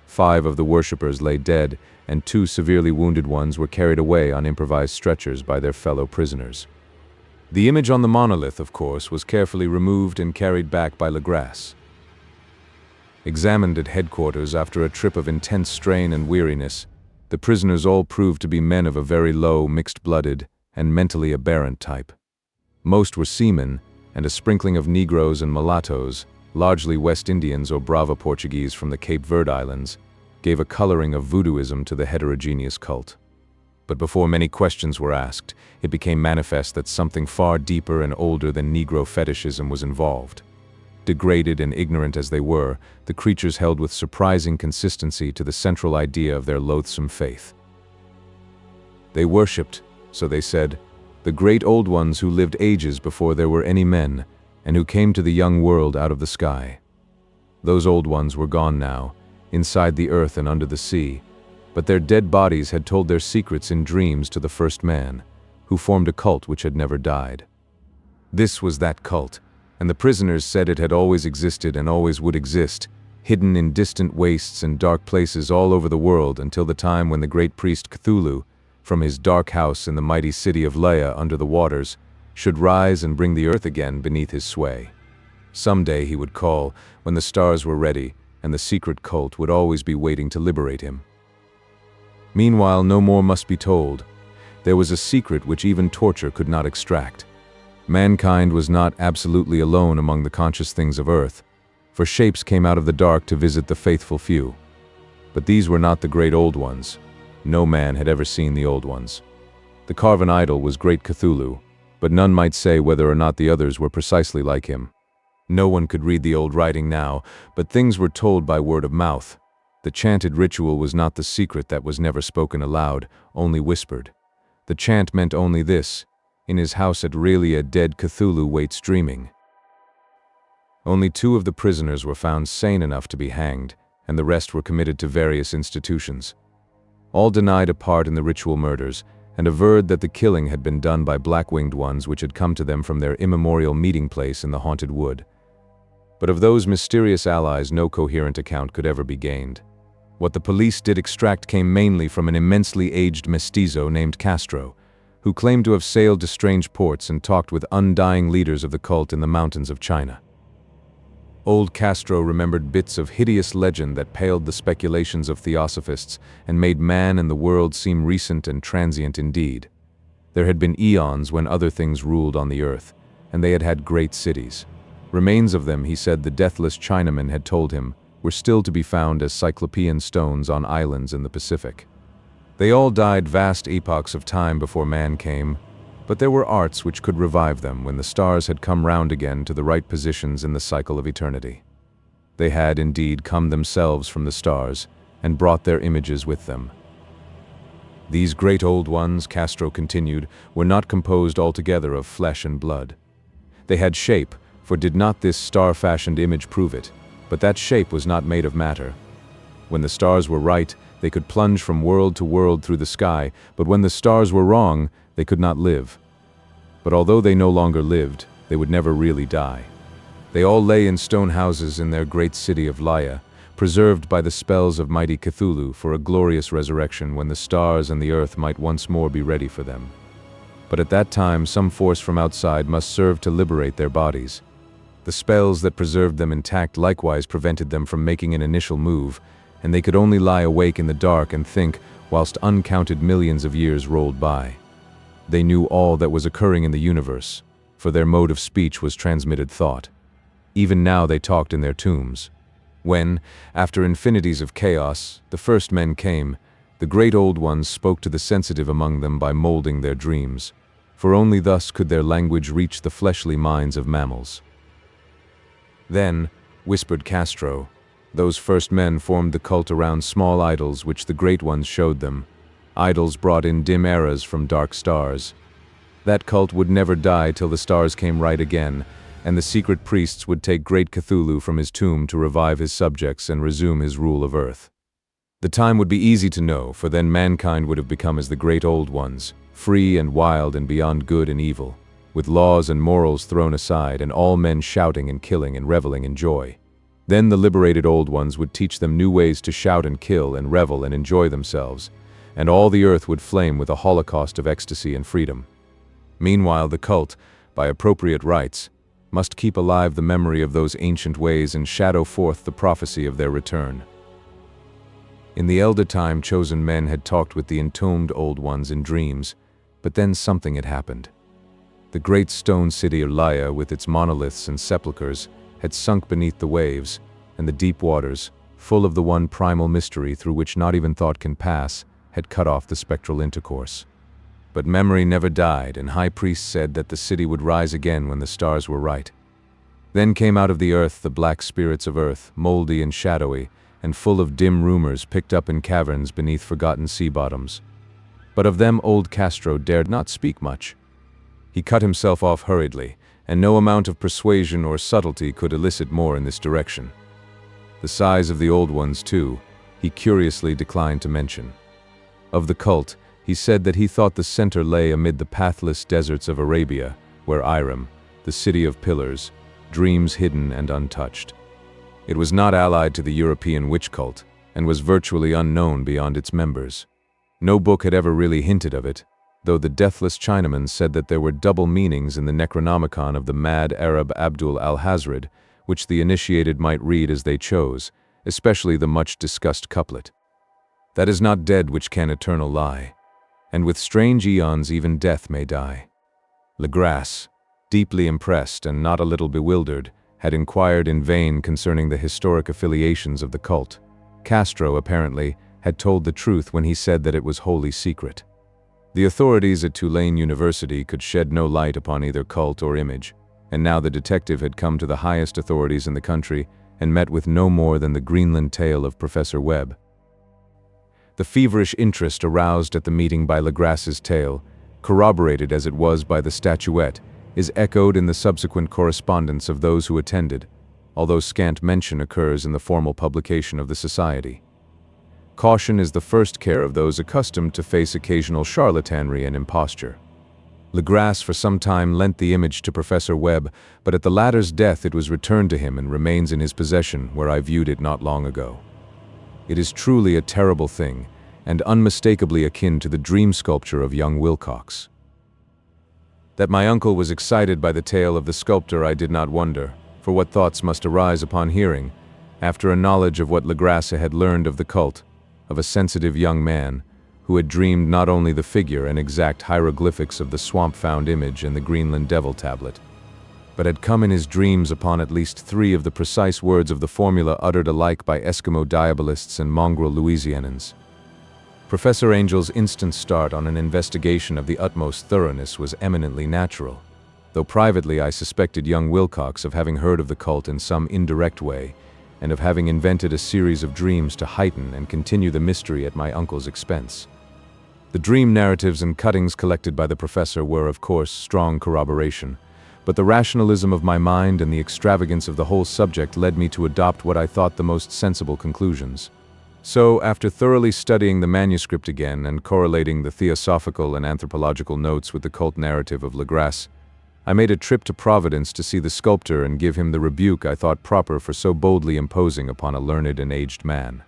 5 of the worshippers lay dead, and 2 severely wounded ones were carried away on improvised stretchers by their fellow prisoners. The image on the monolith, of course, was carefully removed and carried back by Legrasse. Examined at headquarters after a trip of intense strain and weariness, the prisoners all proved to be men of a very low, mixed-blooded, and mentally aberrant type. Most were seamen, and a sprinkling of Negroes and mulattoes, largely West Indians or Brava Portuguese from the Cape Verde Islands, gave a coloring of voodooism to the heterogeneous cult. But before many questions were asked, it became manifest that something far deeper and older than Negro fetishism was involved. Degraded and ignorant as they were, the creatures held with surprising consistency to the central idea of their loathsome faith. They worshipped, so they said, the great old ones who lived ages before there were any men, and who came to the young world out of the sky. Those old ones were gone now, inside the earth and under the sea, but their dead bodies had told their secrets in dreams to the first man, who formed a cult which had never died. This was that cult, and the prisoners said it had always existed and always would exist, hidden in distant wastes and dark places all over the world until the time when the great priest Cthulhu, from his dark house in the mighty city of Leia under the waters, should rise and bring the earth again beneath his sway. Someday he would call, when the stars were ready, and the secret cult would always be waiting to liberate him. Meanwhile, no more must be told. There was a secret which even torture could not extract. Mankind was not absolutely alone among the conscious things of earth, for shapes came out of the dark to visit the faithful few. But these were not the great old ones. No man had ever seen the old ones. The carven idol was great Cthulhu, but none might say whether or not the others were precisely like him. No one could read the old writing now, but things were told by word of mouth. The chanted ritual was not the secret that was never spoken aloud, only whispered. The chant meant only this: in his house at Relia dead Cthulhu waits dreaming. Only 2 of the prisoners were found sane enough to be hanged, and the rest were committed to various institutions. All denied a part in the ritual murders, and averred that the killing had been done by black-winged ones which had come to them from their immemorial meeting place in the haunted wood. But of those mysterious allies no coherent account could ever be gained. What the police did extract came mainly from an immensely aged mestizo named Castro, who claimed to have sailed to strange ports and talked with undying leaders of the cult in the mountains of China. Old Castro remembered bits of hideous legend that paled the speculations of theosophists and made man and the world seem recent and transient indeed. There had been eons when other things ruled on the earth, and they had had great cities. Remains of them, he said the deathless Chinaman had told him, were still to be found as cyclopean stones on islands in the Pacific. They all died vast epochs of time before man came, but there were arts which could revive them when the stars had come round again to the right positions in the cycle of eternity. They had indeed come themselves from the stars and brought their images with them. These great old ones, Castro continued, were not composed altogether of flesh and blood. They had shape, for did not this star-fashioned image prove it? But that shape was not made of matter. When the stars were right, they could plunge from world to world through the sky, but when the stars were wrong, they could not live. But although they no longer lived, they would never really die. They all lay in stone houses in their great city of Leia, preserved by the spells of mighty Cthulhu for a glorious resurrection when the stars and the earth might once more be ready for them. But at that time, some force from outside must serve to liberate their bodies. The spells that preserved them intact likewise prevented them from making an initial move, and they could only lie awake in the dark and think whilst uncounted millions of years rolled by. They knew all that was occurring in the universe, for their mode of speech was transmitted thought. Even now they talked in their tombs. When, after infinities of chaos, the first men came, the great old ones spoke to the sensitive among them by molding their dreams, for only thus could their language reach the fleshly minds of mammals. Then, whispered Castro, those first men formed the cult around small idols which the great ones showed them, idols brought in dim eras from dark stars. That cult would never die till the stars came right again, and the secret priests would take great Cthulhu from his tomb to revive his subjects and resume his rule of Earth. The time would be easy to know, for then mankind would have become as the great old ones, free and wild and beyond good and evil, with laws and morals thrown aside and all men shouting and killing and reveling in joy. Then the liberated old ones would teach them new ways to shout and kill and revel and enjoy themselves, and all the earth would flame with a holocaust of ecstasy and freedom. Meanwhile, the cult, by appropriate rites, must keep alive the memory of those ancient ways and shadow forth the prophecy of their return. In the elder time, chosen men had talked with the entombed old ones in dreams, but then something had happened. The great stone city of Laya, with its monoliths and sepulchres, had sunk beneath the waves, and the deep waters, full of the one primal mystery through which not even thought can pass, had cut off the spectral intercourse. But memory never died, and high priests said that the city would rise again when the stars were right. Then came out of the earth the black spirits of earth, moldy and shadowy, and full of dim rumors picked up in caverns beneath forgotten sea bottoms. But of them old Castro dared not speak much. He cut himself off hurriedly, and no amount of persuasion or subtlety could elicit more in this direction. The size of the old ones, too, he curiously declined to mention. Of the cult, he said that he thought the center lay amid the pathless deserts of Arabia, where Iram, the city of pillars, dreams hidden and untouched. It was not allied to the European witch cult, and was virtually unknown beyond its members. No book had ever really hinted of it, though the deathless Chinaman said that there were double meanings in the Necronomicon of the mad Arab Abdul al-Hazred, which the initiated might read as they chose, especially the much-discussed couplet. That is not dead which can eternal lie, and with strange eons even death may die. Legrasse, deeply impressed and not a little bewildered, had inquired in vain concerning the historic affiliations of the cult. Castro, apparently, had told the truth when he said that it was wholly secret. The authorities at Tulane University could shed no light upon either cult or image, and now the detective had come to the highest authorities in the country and met with no more than the Greenland tale of Professor Webb. The feverish interest aroused at the meeting by Legrasse's tale, corroborated as it was by the statuette, is echoed in the subsequent correspondence of those who attended, although scant mention occurs in the formal publication of the society. Caution is the first care of those accustomed to face occasional charlatanry and imposture. Legrasse for some time lent the image to Professor Webb, but at the latter's death it was returned to him and remains in his possession, where I viewed it not long ago. It is truly a terrible thing, and unmistakably akin to the dream sculpture of young Wilcox. That my uncle was excited by the tale of the sculptor I did not wonder, for what thoughts must arise upon hearing, after a knowledge of what Legrasse had learned of the cult, of a sensitive young man, who had dreamed not only the figure and exact hieroglyphics of the swamp-found image in the Greenland Devil tablet, but had come in his dreams upon at least 3 of the precise words of the formula uttered alike by Eskimo diabolists and mongrel Louisianans. Professor Angel's instant start on an investigation of the utmost thoroughness was eminently natural, though privately I suspected young Wilcox of having heard of the cult in some indirect way, and of having invented a series of dreams to heighten and continue the mystery at my uncle's expense. The dream narratives and cuttings collected by the professor were, of course, strong corroboration, but the rationalism of my mind and the extravagance of the whole subject led me to adopt what I thought the most sensible conclusions. So, after thoroughly studying the manuscript again and correlating the theosophical and anthropological notes with the cult narrative of Legrasse, I made a trip to Providence to see the sculptor and give him the rebuke I thought proper for so boldly imposing upon a learned and aged man.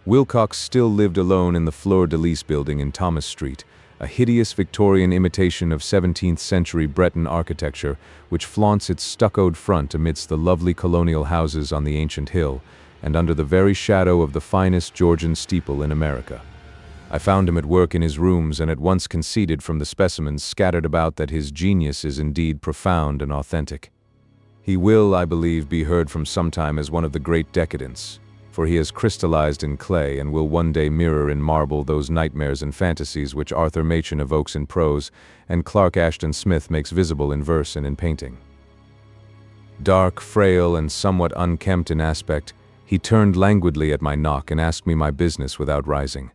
Wilcox still lived alone in the Fleur-de-Lis building in Thomas Street, a hideous Victorian imitation of 17th-century Breton architecture which flaunts its stuccoed front amidst the lovely colonial houses on the ancient hill, and under the very shadow of the finest Georgian steeple in America. I found him at work in his rooms and at once conceded from the specimens scattered about that his genius is indeed profound and authentic. He will, I believe, be heard from sometime as one of the great decadents, for he has crystallized in clay and will one day mirror in marble those nightmares and fantasies which Arthur Machen evokes in prose and Clark Ashton Smith makes visible in verse and in painting. Dark, frail, and somewhat unkempt in aspect, he turned languidly at my knock and asked me my business without rising.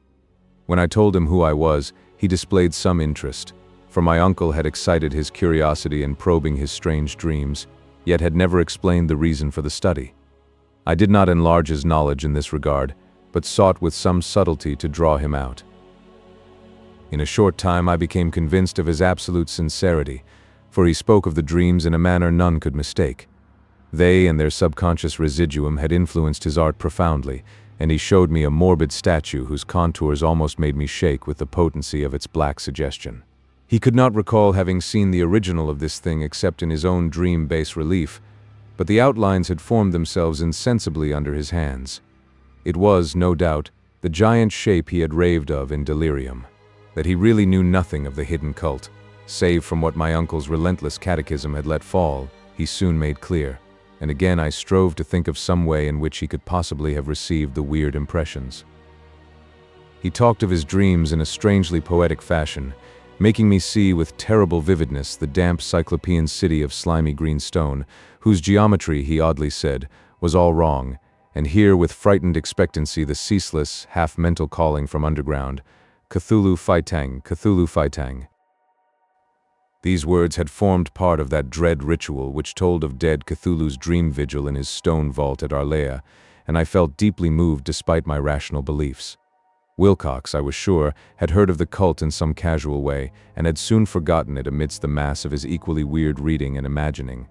When I told him who I was, he displayed some interest, for my uncle had excited his curiosity in probing his strange dreams, yet had never explained the reason for the study. I did not enlarge his knowledge in this regard, but sought with some subtlety to draw him out. In a short time I became convinced of his absolute sincerity, for he spoke of the dreams in a manner none could mistake. They and their subconscious residuum had influenced his art profoundly, and he showed me a morbid statue whose contours almost made me shake with the potency of its black suggestion. He could not recall having seen the original of this thing except in his own dream bas-relief, but the outlines had formed themselves insensibly under his hands. It was, no doubt, the giant shape he had raved of in delirium. That he really knew nothing of the hidden cult, save from what my uncle's relentless catechism had let fall, he soon made clear, and again I strove to think of some way in which he could possibly have received the weird impressions. He talked of his dreams in a strangely poetic fashion, making me see with terrible vividness the damp cyclopean city of slimy green stone, whose geometry, he oddly said, was all wrong, and hear with frightened expectancy the ceaseless, half-mental calling from underground, "Cthulhu Phaitang, Cthulhu Phaitang." These words had formed part of that dread ritual which told of dead Cthulhu's dream vigil in his stone vault at Arlea, and I felt deeply moved despite my rational beliefs. Wilcox, I was sure, had heard of the cult in some casual way, and had soon forgotten it amidst the mass of his equally weird reading and imagining.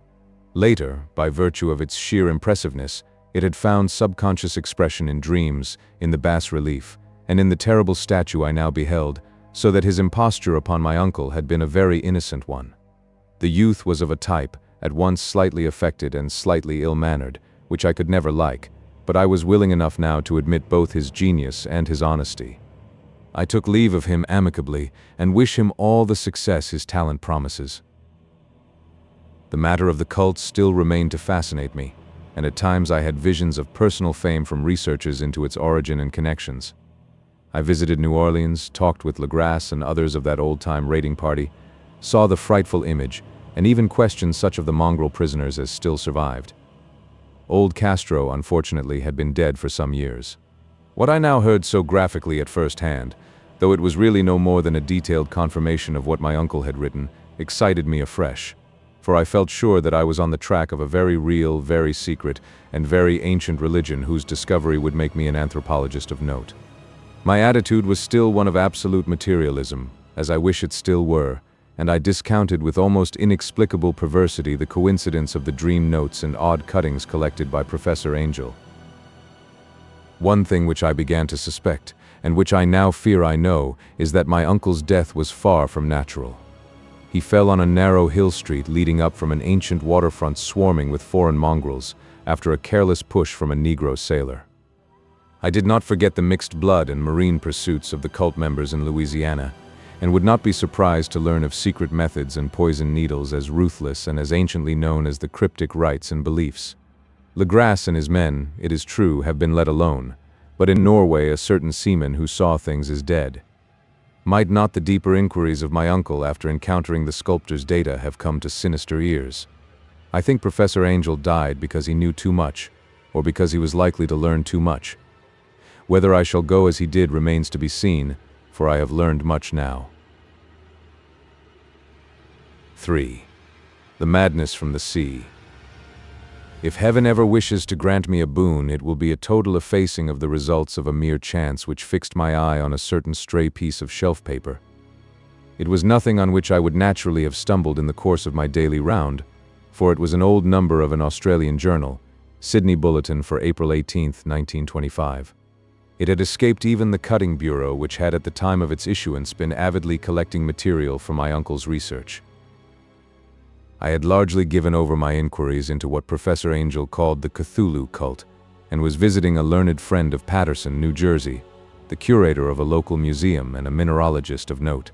Later, by virtue of its sheer impressiveness, it had found subconscious expression in dreams, in the bas-relief, and in the terrible statue I now beheld, so that his imposture upon my uncle had been a very innocent one. The youth was of a type, at once slightly affected and slightly ill-mannered, which I could never like, but I was willing enough now to admit both his genius and his honesty. I took leave of him amicably, and wish him all the success his talent promises. The matter of the cult still remained to fascinate me, and at times I had visions of personal fame from researches into its origin and connections. I visited New Orleans, talked with Legrasse and others of that old-time raiding party, saw the frightful image, and even questioned such of the mongrel prisoners as still survived. Old Castro, unfortunately, had been dead for some years. What I now heard so graphically at first hand, though it was really no more than a detailed confirmation of what my uncle had written, excited me afresh, for I felt sure that I was on the track of a very real, very secret, and very ancient religion whose discovery would make me an anthropologist of note. My attitude was still one of absolute materialism, as I wish it still were, and I discounted with almost inexplicable perversity the coincidence of the dream notes and odd cuttings collected by Professor Angel. One thing which I began to suspect, and which I now fear I know, is that my uncle's death was far from natural. He fell on a narrow hill street leading up from an ancient waterfront swarming with foreign mongrels, after a careless push from a Negro sailor. I did not forget the mixed blood and marine pursuits of the cult members in Louisiana, and would not be surprised to learn of secret methods and poison needles as ruthless and as anciently known as the cryptic rites and beliefs. Legrasse and his men, it is true, have been let alone, but in Norway a certain seaman who saw things is dead. Might not the deeper inquiries of my uncle after encountering the sculptor's data have come to sinister ears? I think Professor Angel died because he knew too much, or because he was likely to learn too much. Whether I shall go as he did remains to be seen, for I have learned much now. 3. The Madness from the Sea. If heaven ever wishes to grant me a boon, it will be a total effacing of the results of a mere chance which fixed my eye on a certain stray piece of shelf paper. It was nothing on which I would naturally have stumbled in the course of my daily round, for it was an old number of an Australian journal, Sydney Bulletin for April 18, 1925. It had escaped even the cutting bureau, which had at the time of its issuance been avidly collecting material for my uncle's research. I had largely given over my inquiries into what Professor Angel called the Cthulhu cult, and was visiting a learned friend of Paterson, New Jersey, the curator of a local museum and a mineralogist of note.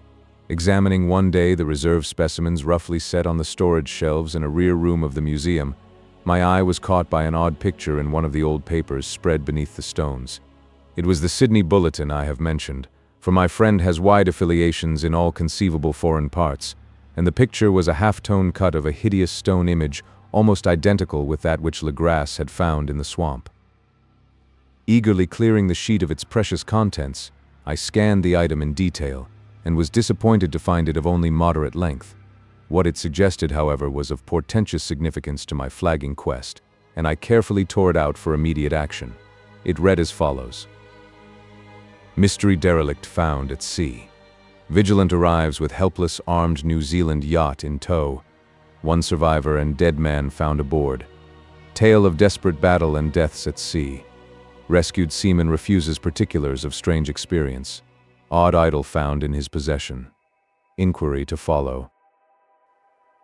Examining one day the reserve specimens roughly set on the storage shelves in a rear room of the museum, my eye was caught by an odd picture in one of the old papers spread beneath the stones. It was the Sydney Bulletin I have mentioned, for my friend has wide affiliations in all conceivable foreign parts, and the picture was a half-tone cut of a hideous stone image almost identical with that which Legrasse had found in the swamp. Eagerly clearing the sheet of its precious contents, I scanned the item in detail, and was disappointed to find it of only moderate length. What it suggested, however, was of portentous significance to my flagging quest, and I carefully tore it out for immediate action. It read as follows: Mystery derelict found at sea. Vigilant arrives with helpless armed New Zealand yacht in tow. One survivor and dead man found aboard. Tale of desperate battle and deaths at sea. Rescued seaman refuses particulars of strange experience. Odd idol found in his possession. Inquiry to follow.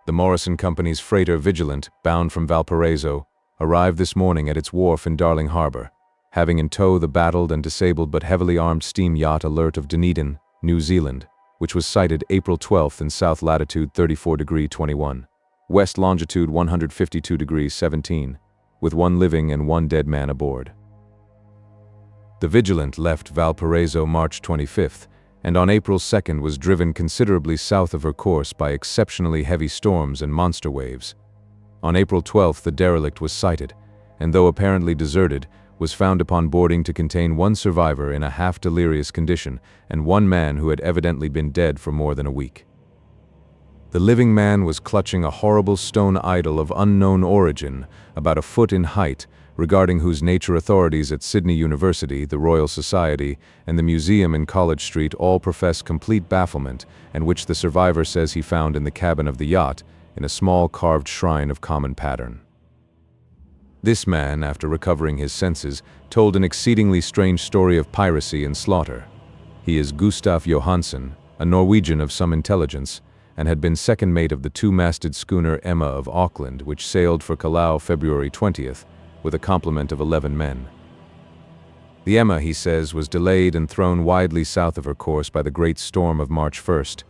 The Morrison Company's freighter Vigilant, bound from Valparaiso, arrived this morning at its wharf in Darling Harbor, having in tow the battled and disabled but heavily armed steam yacht Alert of Dunedin, New Zealand, which was sighted April 12th in south latitude 34°21, west longitude 152°17, with one living and one dead man aboard. The Vigilant left Valparaiso March 25th, and on April 2nd was driven considerably south of her course by exceptionally heavy storms and monster waves. On April 12th the derelict was sighted, and though apparently deserted, was found upon boarding to contain one survivor in a half-delirious condition and one man who had evidently been dead for more than a week. The living man was clutching a horrible stone idol of unknown origin, about a foot in height, regarding whose nature authorities at Sydney University, the Royal Society, and the museum in College Street all profess complete bafflement, and which the survivor says he found in the cabin of the yacht, in a small carved shrine of common pattern. This man, after recovering his senses, told an exceedingly strange story of piracy and slaughter. He is Gustaf Johansson, a Norwegian of some intelligence, and had been second mate of the two-masted schooner Emma of Auckland, which sailed for Callao February 20th, with a complement of 11 men. The Emma, he says, was delayed and thrown widely south of her course by the great storm of March 1st,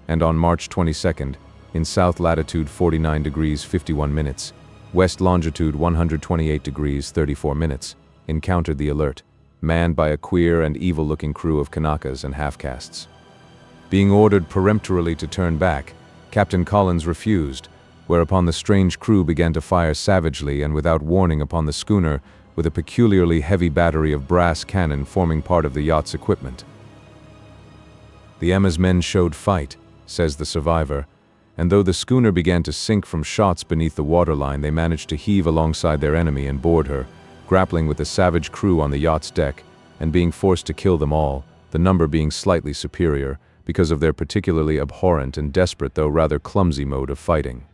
and on March 22nd, in south latitude 49°51', west longitude 128°34', encountered the Alert, manned by a queer and evil-looking crew of Kanakas and half-castes. Being ordered peremptorily to turn back, Captain Collins refused, whereupon the strange crew began to fire savagely and without warning upon the schooner with a peculiarly heavy battery of brass cannon forming part of the yacht's equipment. The Emma's men showed fight, says the survivor, and though the schooner began to sink from shots beneath the waterline, they managed to heave alongside their enemy and board her, grappling with the savage crew on the yacht's deck, and being forced to kill them all, the number being slightly superior, because of their particularly abhorrent and desperate though rather clumsy mode of fighting.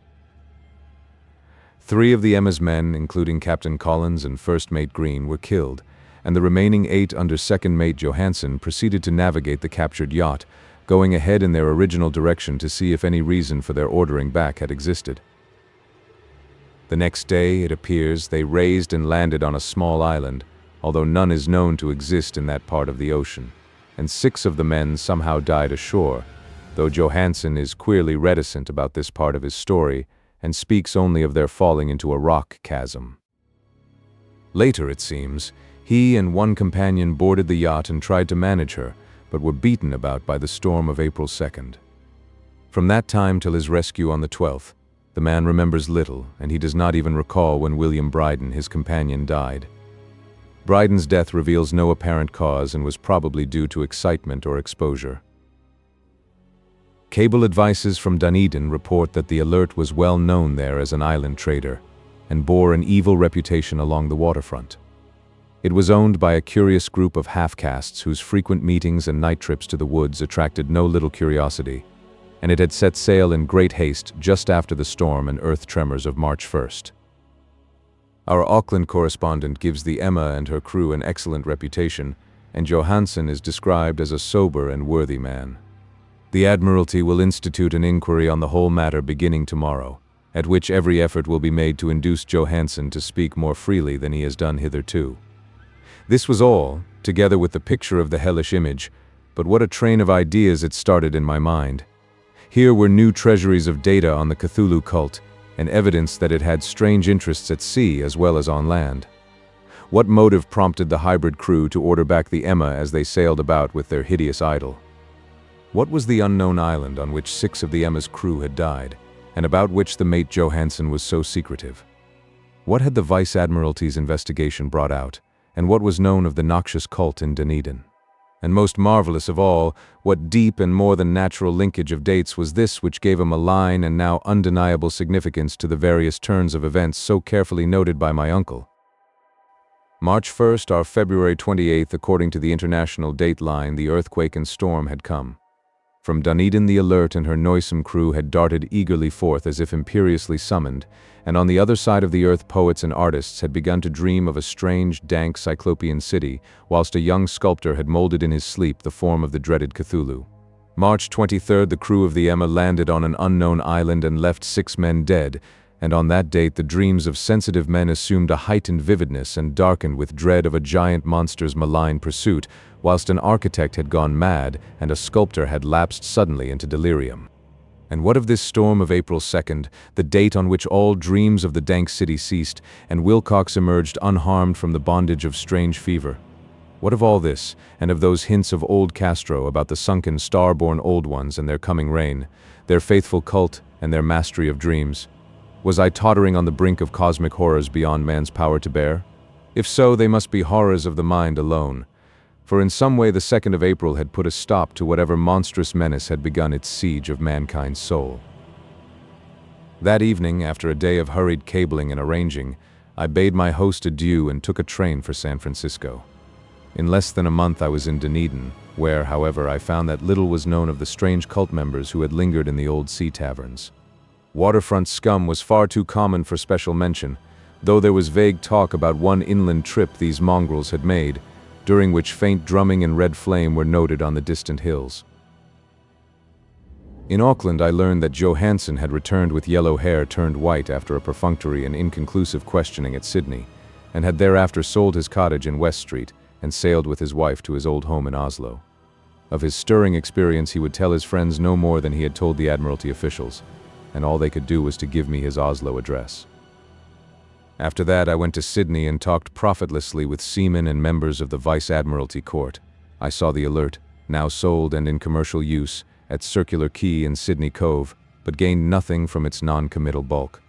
3 of the Emma's men, including Captain Collins and First Mate Green, were killed, and the remaining 8 under Second Mate Johansson proceeded to navigate the captured yacht, going ahead in their original direction to see if any reason for their ordering back had existed. The next day, it appears, they raised and landed on a small island, although none is known to exist in that part of the ocean, and 6 of the men somehow died ashore, though Johansson is queerly reticent about this part of his story, and speaks only of their falling into a rock chasm. Later, it seems, he and one companion boarded the yacht and tried to manage her, but were beaten about by the storm of April 2nd. From that time till his rescue on the 12th, the man remembers little, and he does not even recall when William Bryden, his companion, died. Bryden's death reveals no apparent cause and was probably due to excitement or exposure. Cable advices from Dunedin report that the Alert was well known there as an island trader, and bore an evil reputation along the waterfront. It was owned by a curious group of half-castes whose frequent meetings and night trips to the woods attracted no little curiosity, and it had set sail in great haste just after the storm and earth tremors of March 1st. Our Auckland correspondent gives the Emma and her crew an excellent reputation, and Johansson is described as a sober and worthy man. The Admiralty will institute an inquiry on the whole matter beginning tomorrow, at which every effort will be made to induce Johansson to speak more freely than he has done hitherto. This was all, together with the picture of the hellish image, but what a train of ideas it started in my mind. Here were new treasuries of data on the Cthulhu cult, and evidence that it had strange interests at sea as well as on land. What motive prompted the hybrid crew to order back the Emma as they sailed about with their hideous idol? What was the unknown island on which 6 of the Emma's crew had died, and about which the mate Johansson was so secretive. What had the Vice Admiralty's investigation brought out, and what was known of the noxious cult in Dunedin? And most marvelous of all, what deep and more than natural linkage of dates was this which gave a malign and now undeniable significance to the various turns of events so carefully noted by my uncle? March 1st or February 28th, according to the international date line, the earthquake and storm had come. From Dunedin the Alert and her noisome crew had darted eagerly forth as if imperiously summoned, and on the other side of the earth poets and artists had begun to dream of a strange, dank, cyclopean city, whilst a young sculptor had molded in his sleep the form of the dreaded Cthulhu. March 23rd, the crew of the Emma landed on an unknown island and left 6 men dead, and on that date the dreams of sensitive men assumed a heightened vividness and darkened with dread of a giant monster's malign pursuit, whilst an architect had gone mad and a sculptor had lapsed suddenly into delirium. And what of this storm of April 2nd, the date on which all dreams of the dank city ceased, and Wilcox emerged unharmed from the bondage of strange fever? What of all this, and of those hints of old Castro about the sunken star-born old ones and their coming reign, their faithful cult and their mastery of dreams? Was I tottering on the brink of cosmic horrors beyond man's power to bear? If so, they must be horrors of the mind alone, for in some way the 2nd of April had put a stop to whatever monstrous menace had begun its siege of mankind's soul. That evening, after a day of hurried cabling and arranging, I bade my host adieu and took a train for San Francisco. In less than a month I was in Dunedin, where, however, I found that little was known of the strange cult members who had lingered in the old sea taverns. Waterfront scum was far too common for special mention, though there was vague talk about one inland trip these mongrels had made, during which faint drumming and red flame were noted on the distant hills. In Auckland I learned that Johansson had returned with yellow hair turned white after a perfunctory and inconclusive questioning at Sydney, and had thereafter sold his cottage in West Street and sailed with his wife to his old home in Oslo. Of his stirring experience he would tell his friends no more than he had told the Admiralty officials, and all they could do was to give me his Oslo address. After that I went to Sydney and talked profitlessly with seamen and members of the Vice Admiralty Court. I saw the Alert, now sold and in commercial use, at Circular Quay in Sydney Cove, but gained nothing from its non-committal bulk.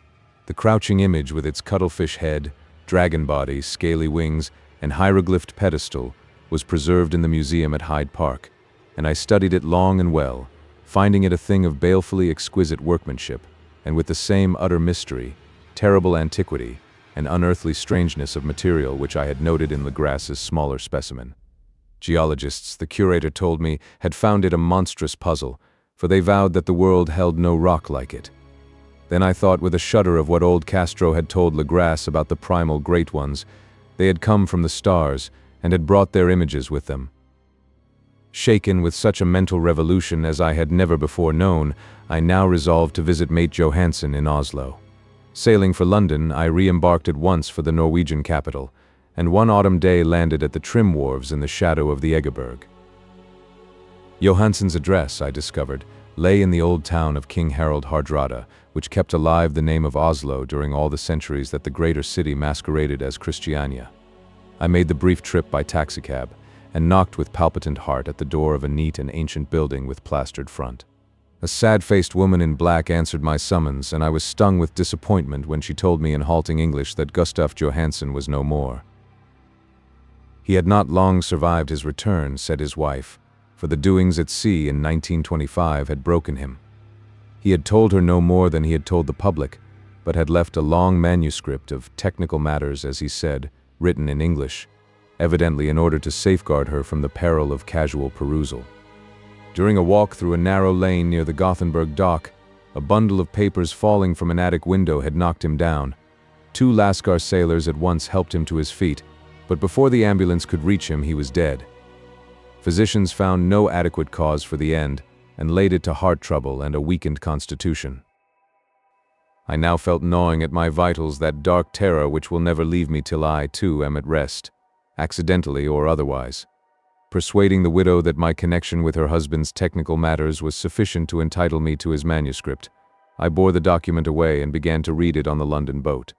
The crouching image with its cuttlefish head, dragon body, scaly wings, and hieroglyphed pedestal was preserved in the museum at Hyde Park, and I studied it long and well, finding it a thing of balefully exquisite workmanship, and with the same utter mystery, terrible antiquity, and unearthly strangeness of material which I had noted in Legrasse's smaller specimen. Geologists, the curator told me, had found it a monstrous puzzle, for they vowed that the world held no rock like it. Then I thought with a shudder of what old Castro had told Legrasse about the primal great ones. They had come from the stars, and had brought their images with them. Shaken with such a mental revolution as I had never before known, I now resolved to visit mate Johansson in Oslo. Sailing for London, I re-embarked at once for the Norwegian capital, and one autumn day landed at the trim wharves in the shadow of the Egeberg. Johansson's address, I discovered, lay in the old town of King Harald Hardrada, which kept alive the name of Oslo during all the centuries that the greater city masqueraded as Christiania. I made the brief trip by taxicab, and knocked with palpitant heart at the door of a neat and ancient building with plastered front. A sad-faced woman in black answered my summons, and I was stung with disappointment when she told me in halting English that Gustaf Johansson was no more. He had not long survived his return, said his wife, for the doings at sea in 1925 had broken him. He had told her no more than he had told the public, but had left a long manuscript of technical matters, as he said, written in English, evidently in order to safeguard her from the peril of casual perusal. During a walk through a narrow lane near the Gothenburg dock, a bundle of papers falling from an attic window had knocked him down. 2 Lascar sailors at once helped him to his feet, but before the ambulance could reach him, he was dead. Physicians found no adequate cause for the end, and laid it to heart trouble and a weakened constitution. I now felt gnawing at my vitals that dark terror which will never leave me till I, too, am at rest, accidentally or otherwise. Persuading the widow that my connection with her husband's technical matters was sufficient to entitle me to his manuscript, I bore the document away and began to read it on the London boat.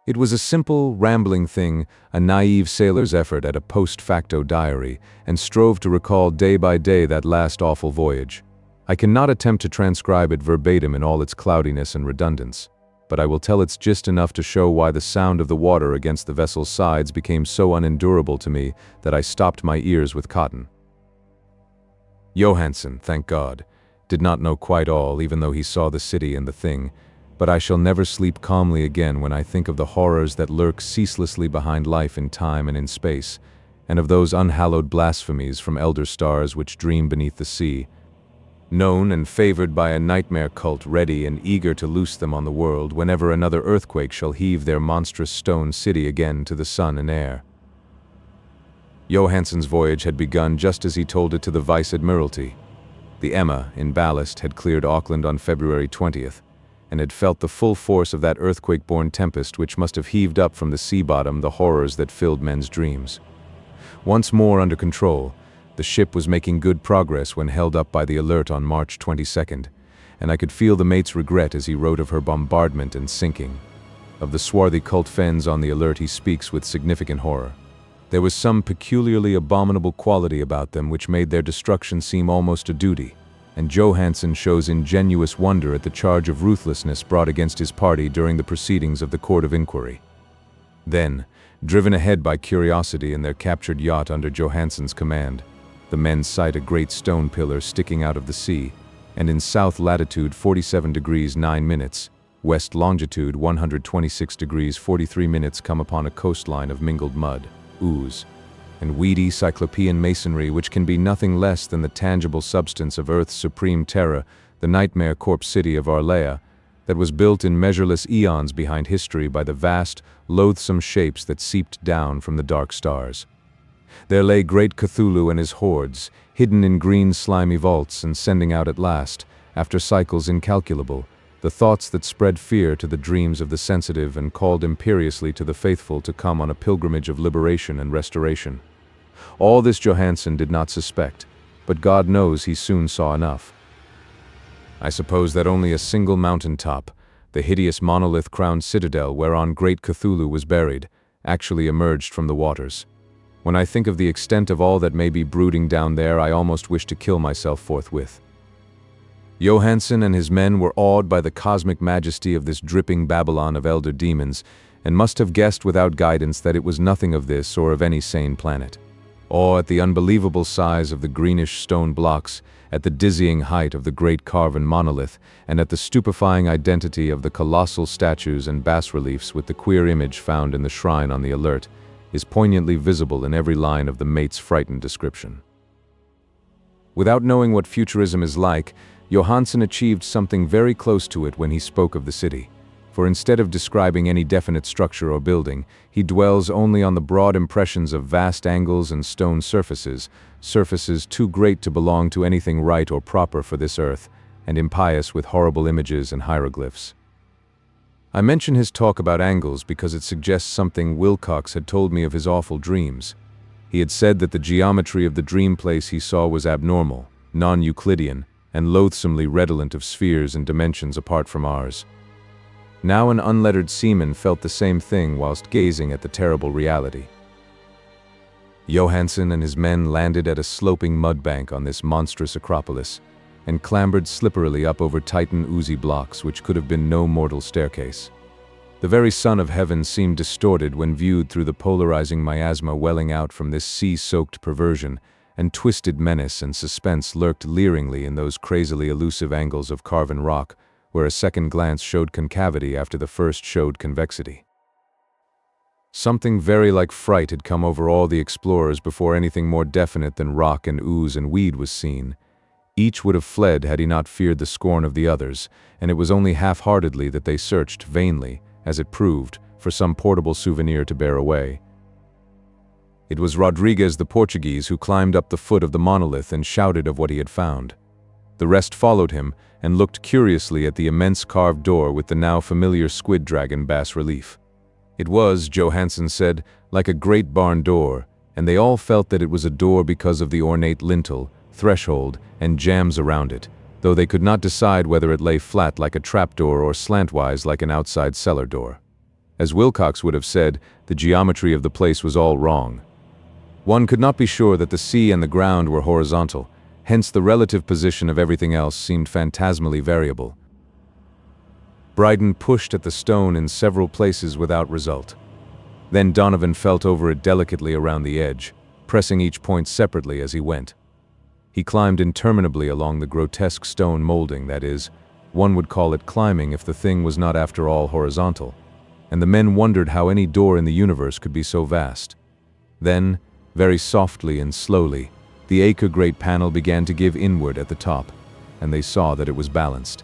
It was a simple, rambling thing, a naive sailor's effort at a post facto diary, and strove to recall day by day that last awful voyage. I cannot attempt to transcribe it verbatim in all its cloudiness and redundance, but I will tell its gist enough to show why the sound of the water against the vessel's sides became so unendurable to me that I stopped my ears with cotton. Johansen, thank God, did not know quite all, even though he saw the city and the thing, but I shall never sleep calmly again when I think of the horrors that lurk ceaselessly behind life in time and in space, and of those unhallowed blasphemies from elder stars which dream beneath the sea, known and favored by a nightmare cult ready and eager to loose them on the world whenever another earthquake shall heave their monstrous stone city again to the sun and air. Johansen's voyage had begun just as he told it to the Vice-Admiralty. The Emma, in ballast, had cleared Auckland on February 20th, and had felt the full force of that earthquake-born tempest which must have heaved up from the sea bottom the horrors that filled men's dreams. Once more under control, the ship was making good progress when held up by the Alert on March 22nd, and I could feel the mate's regret as he wrote of her bombardment and sinking. Of the swarthy cult fens on the Alert he speaks with significant horror. There was some peculiarly abominable quality about them which made their destruction seem almost a duty, and Johansen shows ingenuous wonder at the charge of ruthlessness brought against his party during the proceedings of the Court of Inquiry. Then, driven ahead by curiosity in their captured yacht under Johansen's command, the men sight a great stone pillar sticking out of the sea, and in south latitude 47 degrees 9 minutes, west longitude 126 degrees 43 minutes come upon a coastline of mingled mud, ooze, and weedy cyclopean masonry which can be nothing less than the tangible substance of Earth's supreme terror, the nightmare corpse city of Arlea, that was built in measureless eons behind history by the vast, loathsome shapes that seeped down from the dark stars. There lay great Cthulhu and his hordes, hidden in green slimy vaults and sending out at last, after cycles incalculable, the thoughts that spread fear to the dreams of the sensitive and called imperiously to the faithful to come on a pilgrimage of liberation and restoration. All this Johansen did not suspect, but God knows he soon saw enough. I suppose that only a single mountain top, the hideous monolith-crowned citadel whereon great Cthulhu was buried, actually emerged from the waters. When I think of the extent of all that may be brooding down there, I almost wish to kill myself forthwith. Johansen and his men were awed by the cosmic majesty of this dripping Babylon of elder demons, and must have guessed without guidance that it was nothing of this or of any sane planet. Awe at the unbelievable size of the greenish stone blocks, at the dizzying height of the great carven monolith, and at the stupefying identity of the colossal statues and bas-reliefs with the queer image found in the shrine on the Alert, is poignantly visible in every line of the mate's frightened description. Without knowing what futurism is like, Johansen achieved something very close to it when he spoke of the city. For instead of describing any definite structure or building, he dwells only on the broad impressions of vast angles and stone surfaces, surfaces too great to belong to anything right or proper for this earth, and impious with horrible images and hieroglyphs. I mention his talk about angles because it suggests something Wilcox had told me of his awful dreams. He had said that the geometry of the dream place he saw was abnormal, non-Euclidean, and loathsomely redolent of spheres and dimensions apart from ours. Now an unlettered seaman felt the same thing whilst gazing at the terrible reality. Johansen and his men landed at a sloping mud bank on this monstrous acropolis, and clambered slipperily up over Titan oozy blocks which could have been no mortal staircase. The very sun of heaven seemed distorted when viewed through the polarizing miasma welling out from this sea-soaked perversion, and twisted menace and suspense lurked leeringly in those crazily elusive angles of carven rock, where a second glance showed concavity after the first showed convexity. Something very like fright had come over all the explorers before anything more definite than rock and ooze and weed was seen. Each would have fled had he not feared the scorn of the others, and it was only half-heartedly that they searched, vainly, as it proved, for some portable souvenir to bear away. It was Rodriguez the Portuguese who climbed up the foot of the monolith and shouted of what he had found. The rest followed him and looked curiously at the immense carved door with the now familiar squid dragon bas-relief. It was, Johansen said, like a great barn door, and they all felt that it was a door because of the ornate lintel, threshold, and jambs around it, though they could not decide whether it lay flat like a trapdoor or slantwise like an outside cellar door. As Wilcox would have said, the geometry of the place was all wrong. One could not be sure that the sea and the ground were horizontal, Hence the relative position of everything else seemed phantasmally variable. Bryden pushed at the stone in several places without result. Then Donovan felt over it delicately around the edge, pressing each point separately as he went. He climbed interminably along the grotesque stone molding, that is, one would call it climbing if the thing was not after all horizontal, and the men wondered how any door in the universe could be so vast. Then, very softly and slowly, the acre-great panel began to give inward at the top, and they saw that it was balanced.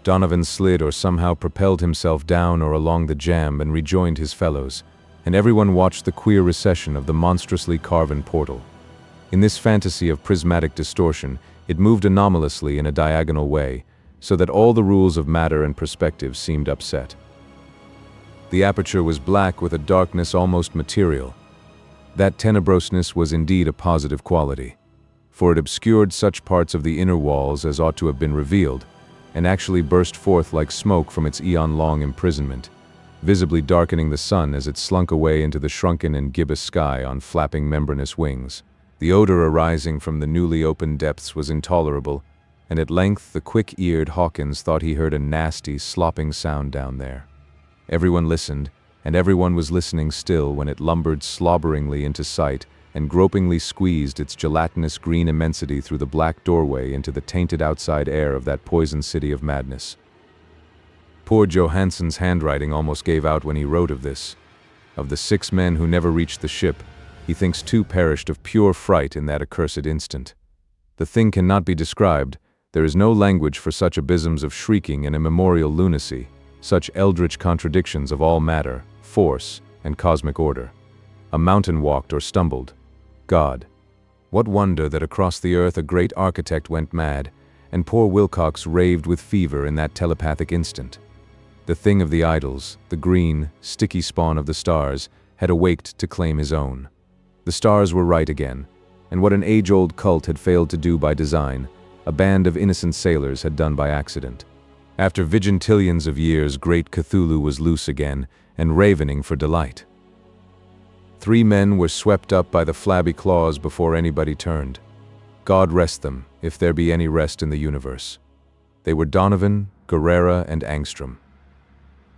Donovan slid or somehow propelled himself down or along the jamb and rejoined his fellows, and everyone watched the queer recession of the monstrously carven portal. In this fantasy of prismatic distortion, it moved anomalously in a diagonal way, so that all the rules of matter and perspective seemed upset. The aperture was black with a darkness almost material. That tenebrousness was indeed a positive quality, for it obscured such parts of the inner walls as ought to have been revealed, and actually burst forth like smoke from its eon-long imprisonment, visibly darkening the sun as it slunk away into the shrunken and gibbous sky on flapping membranous wings. The odor arising from the newly opened depths was intolerable, and at length the quick-eared Hawkins thought he heard a nasty, slopping sound down there. Everyone listened, and everyone was listening still when it lumbered slobberingly into sight and gropingly squeezed its gelatinous green immensity through the black doorway into the tainted outside air of that poison city of madness. Poor Johansson's handwriting almost gave out when he wrote of this. Of the 6 men who never reached the ship, he thinks 2 perished of pure fright in that accursed instant. The thing cannot be described. There is no language for such abysms of shrieking and immemorial lunacy, such eldritch contradictions of all matter, force, and cosmic order. A mountain walked or stumbled. God. What wonder that across the earth a great architect went mad, and poor Wilcox raved with fever in that telepathic instant. The thing of the idols, the green, sticky spawn of the stars, had awaked to claim his own. The stars were right again, and what an age-old cult had failed to do by design, a band of innocent sailors had done by accident. After vigintillions of years, great Cthulhu was loose again, and ravening for delight. 3 men were swept up by the flabby claws before anybody turned. God rest them, if there be any rest in the universe. They were Donovan, Guerrera, and Angstrom.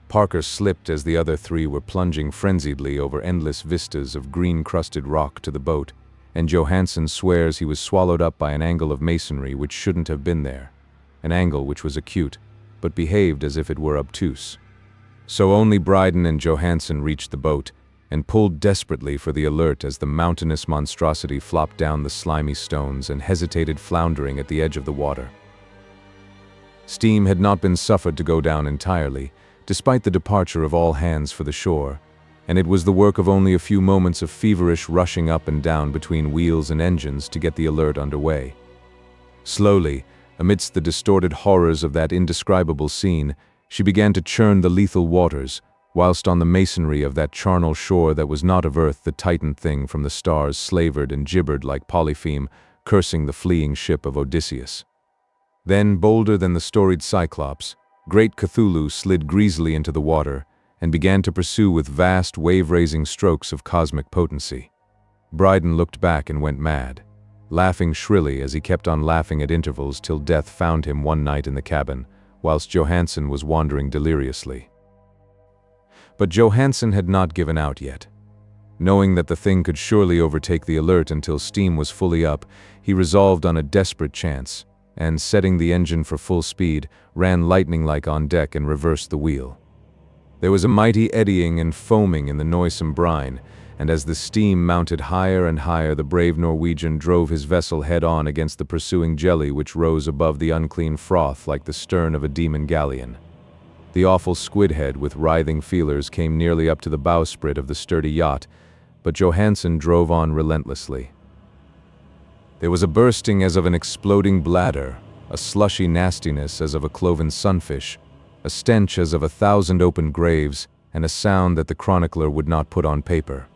Parker slipped as the other 3 were plunging frenziedly over endless vistas of green-crusted rock to the boat, and Johansson swears he was swallowed up by an angle of masonry which shouldn't have been there, an angle which was acute, but behaved as if it were obtuse. So only Bryden and Johansson reached the boat, and pulled desperately for the alert as the mountainous monstrosity flopped down the slimy stones and hesitated floundering at the edge of the water. Steam had not been suffered to go down entirely, despite the departure of all hands for the shore, and it was the work of only a few moments of feverish rushing up and down between wheels and engines to get the alert underway. Slowly, amidst the distorted horrors of that indescribable scene, she began to churn the lethal waters, whilst on the masonry of that charnel shore that was not of earth the tightened thing from the stars slavered and gibbered like Polypheme, cursing the fleeing ship of Odysseus. Then, bolder than the storied Cyclops, great Cthulhu slid greasily into the water and began to pursue with vast wave-raising strokes of cosmic potency. Bryden looked back and went mad, laughing shrilly as he kept on laughing at intervals till death found him one night in the cabin, whilst Johansson was wandering deliriously. But Johansson had not given out yet. Knowing that the thing could surely overtake the alert until steam was fully up, he resolved on a desperate chance, and setting the engine for full speed, ran lightning-like on deck and reversed the wheel. There was a mighty eddying and foaming in the noisome brine, and as the steam mounted higher and higher, the brave Norwegian drove his vessel head-on against the pursuing jelly which rose above the unclean froth like the stern of a demon galleon. The awful squid head with writhing feelers came nearly up to the bowsprit of the sturdy yacht, but Johansson drove on relentlessly. There was a bursting as of an exploding bladder, a slushy nastiness as of a cloven sunfish, a stench as of 1,000 open graves, and a sound that the chronicler would not put on paper.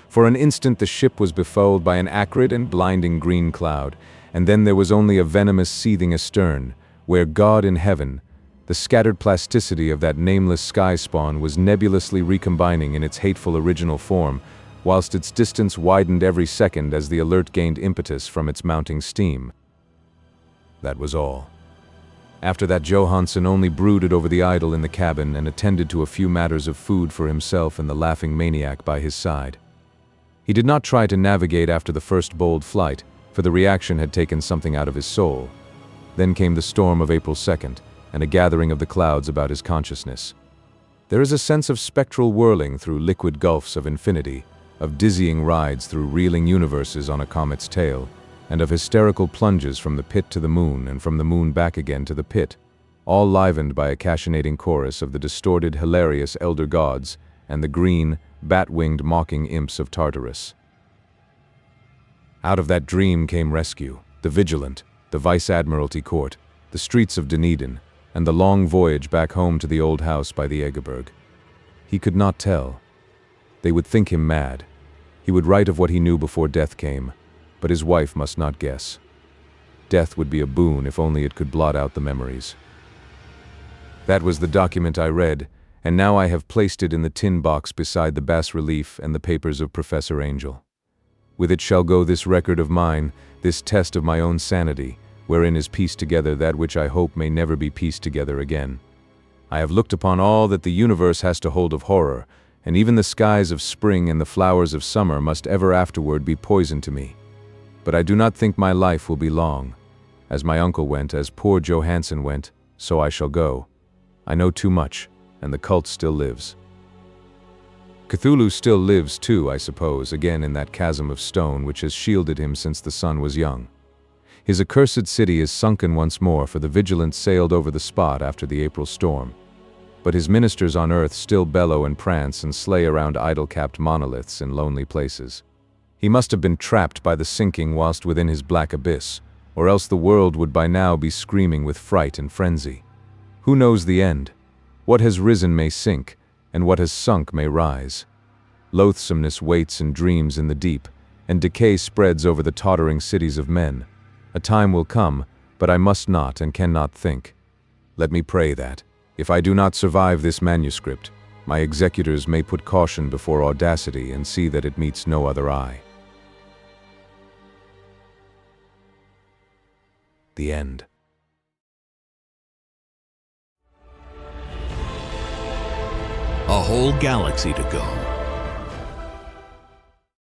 For an instant the ship was befouled by an acrid and blinding green cloud, and then there was only a venomous seething astern, where God in heaven, the scattered plasticity of that nameless sky spawn, was nebulously recombining in its hateful original form whilst its distance widened every second as the alert gained impetus from its mounting steam. That was all. After that, Johansen only brooded over the idol in the cabin and attended to a few matters of food for himself and the laughing maniac by his side. He did not try to navigate after the first bold flight, for the reaction had taken something out of his soul. Then came the storm of April 2nd, and a gathering of the clouds about his consciousness. There is a sense of spectral whirling through liquid gulfs of infinity, of dizzying rides through reeling universes on a comet's tail, and of hysterical plunges from the pit to the moon and from the moon back again to the pit, all livened by a cachinating chorus of the distorted, hilarious elder gods and the green, bat-winged mocking imps of Tartarus. Out of that dream came rescue, the Vigilant, the Vice-Admiralty Court, the streets of Dunedin, and the long voyage back home to the old house by the Egeberg. He could not tell. They would think him mad. He would write of what he knew before death came, but his wife must not guess. Death would be a boon if only it could blot out the memories. That was the document I read, and now I have placed it in the tin box beside the bas-relief and the papers of Professor Angel. With it shall go this record of mine, this test of my own sanity, wherein is pieced together that which I hope may never be pieced together again. I have looked upon all that the universe has to hold of horror, and even the skies of spring and the flowers of summer must ever afterward be poison to me. But I do not think my life will be long. As my uncle went, as poor Johansen went, so I shall go. I know too much, and the cult still lives. Cthulhu still lives too, I suppose, again in that chasm of stone which has shielded him since the sun was young. His accursed city is sunken once more, for the Vigilant sailed over the spot after the April storm. But his ministers on earth still bellow and prance and slay around idol-capped monoliths in lonely places. He must have been trapped by the sinking whilst within his black abyss, or else the world would by now be screaming with fright and frenzy. Who knows the end? What has risen may sink, and what has sunk may rise. Loathsomeness waits and dreams in the deep, and decay spreads over the tottering cities of men. A time will come, but I must not and cannot think. Let me pray that, if I do not survive this manuscript, my executors may put caution before audacity and see that it meets no other eye. The end. A whole galaxy to go.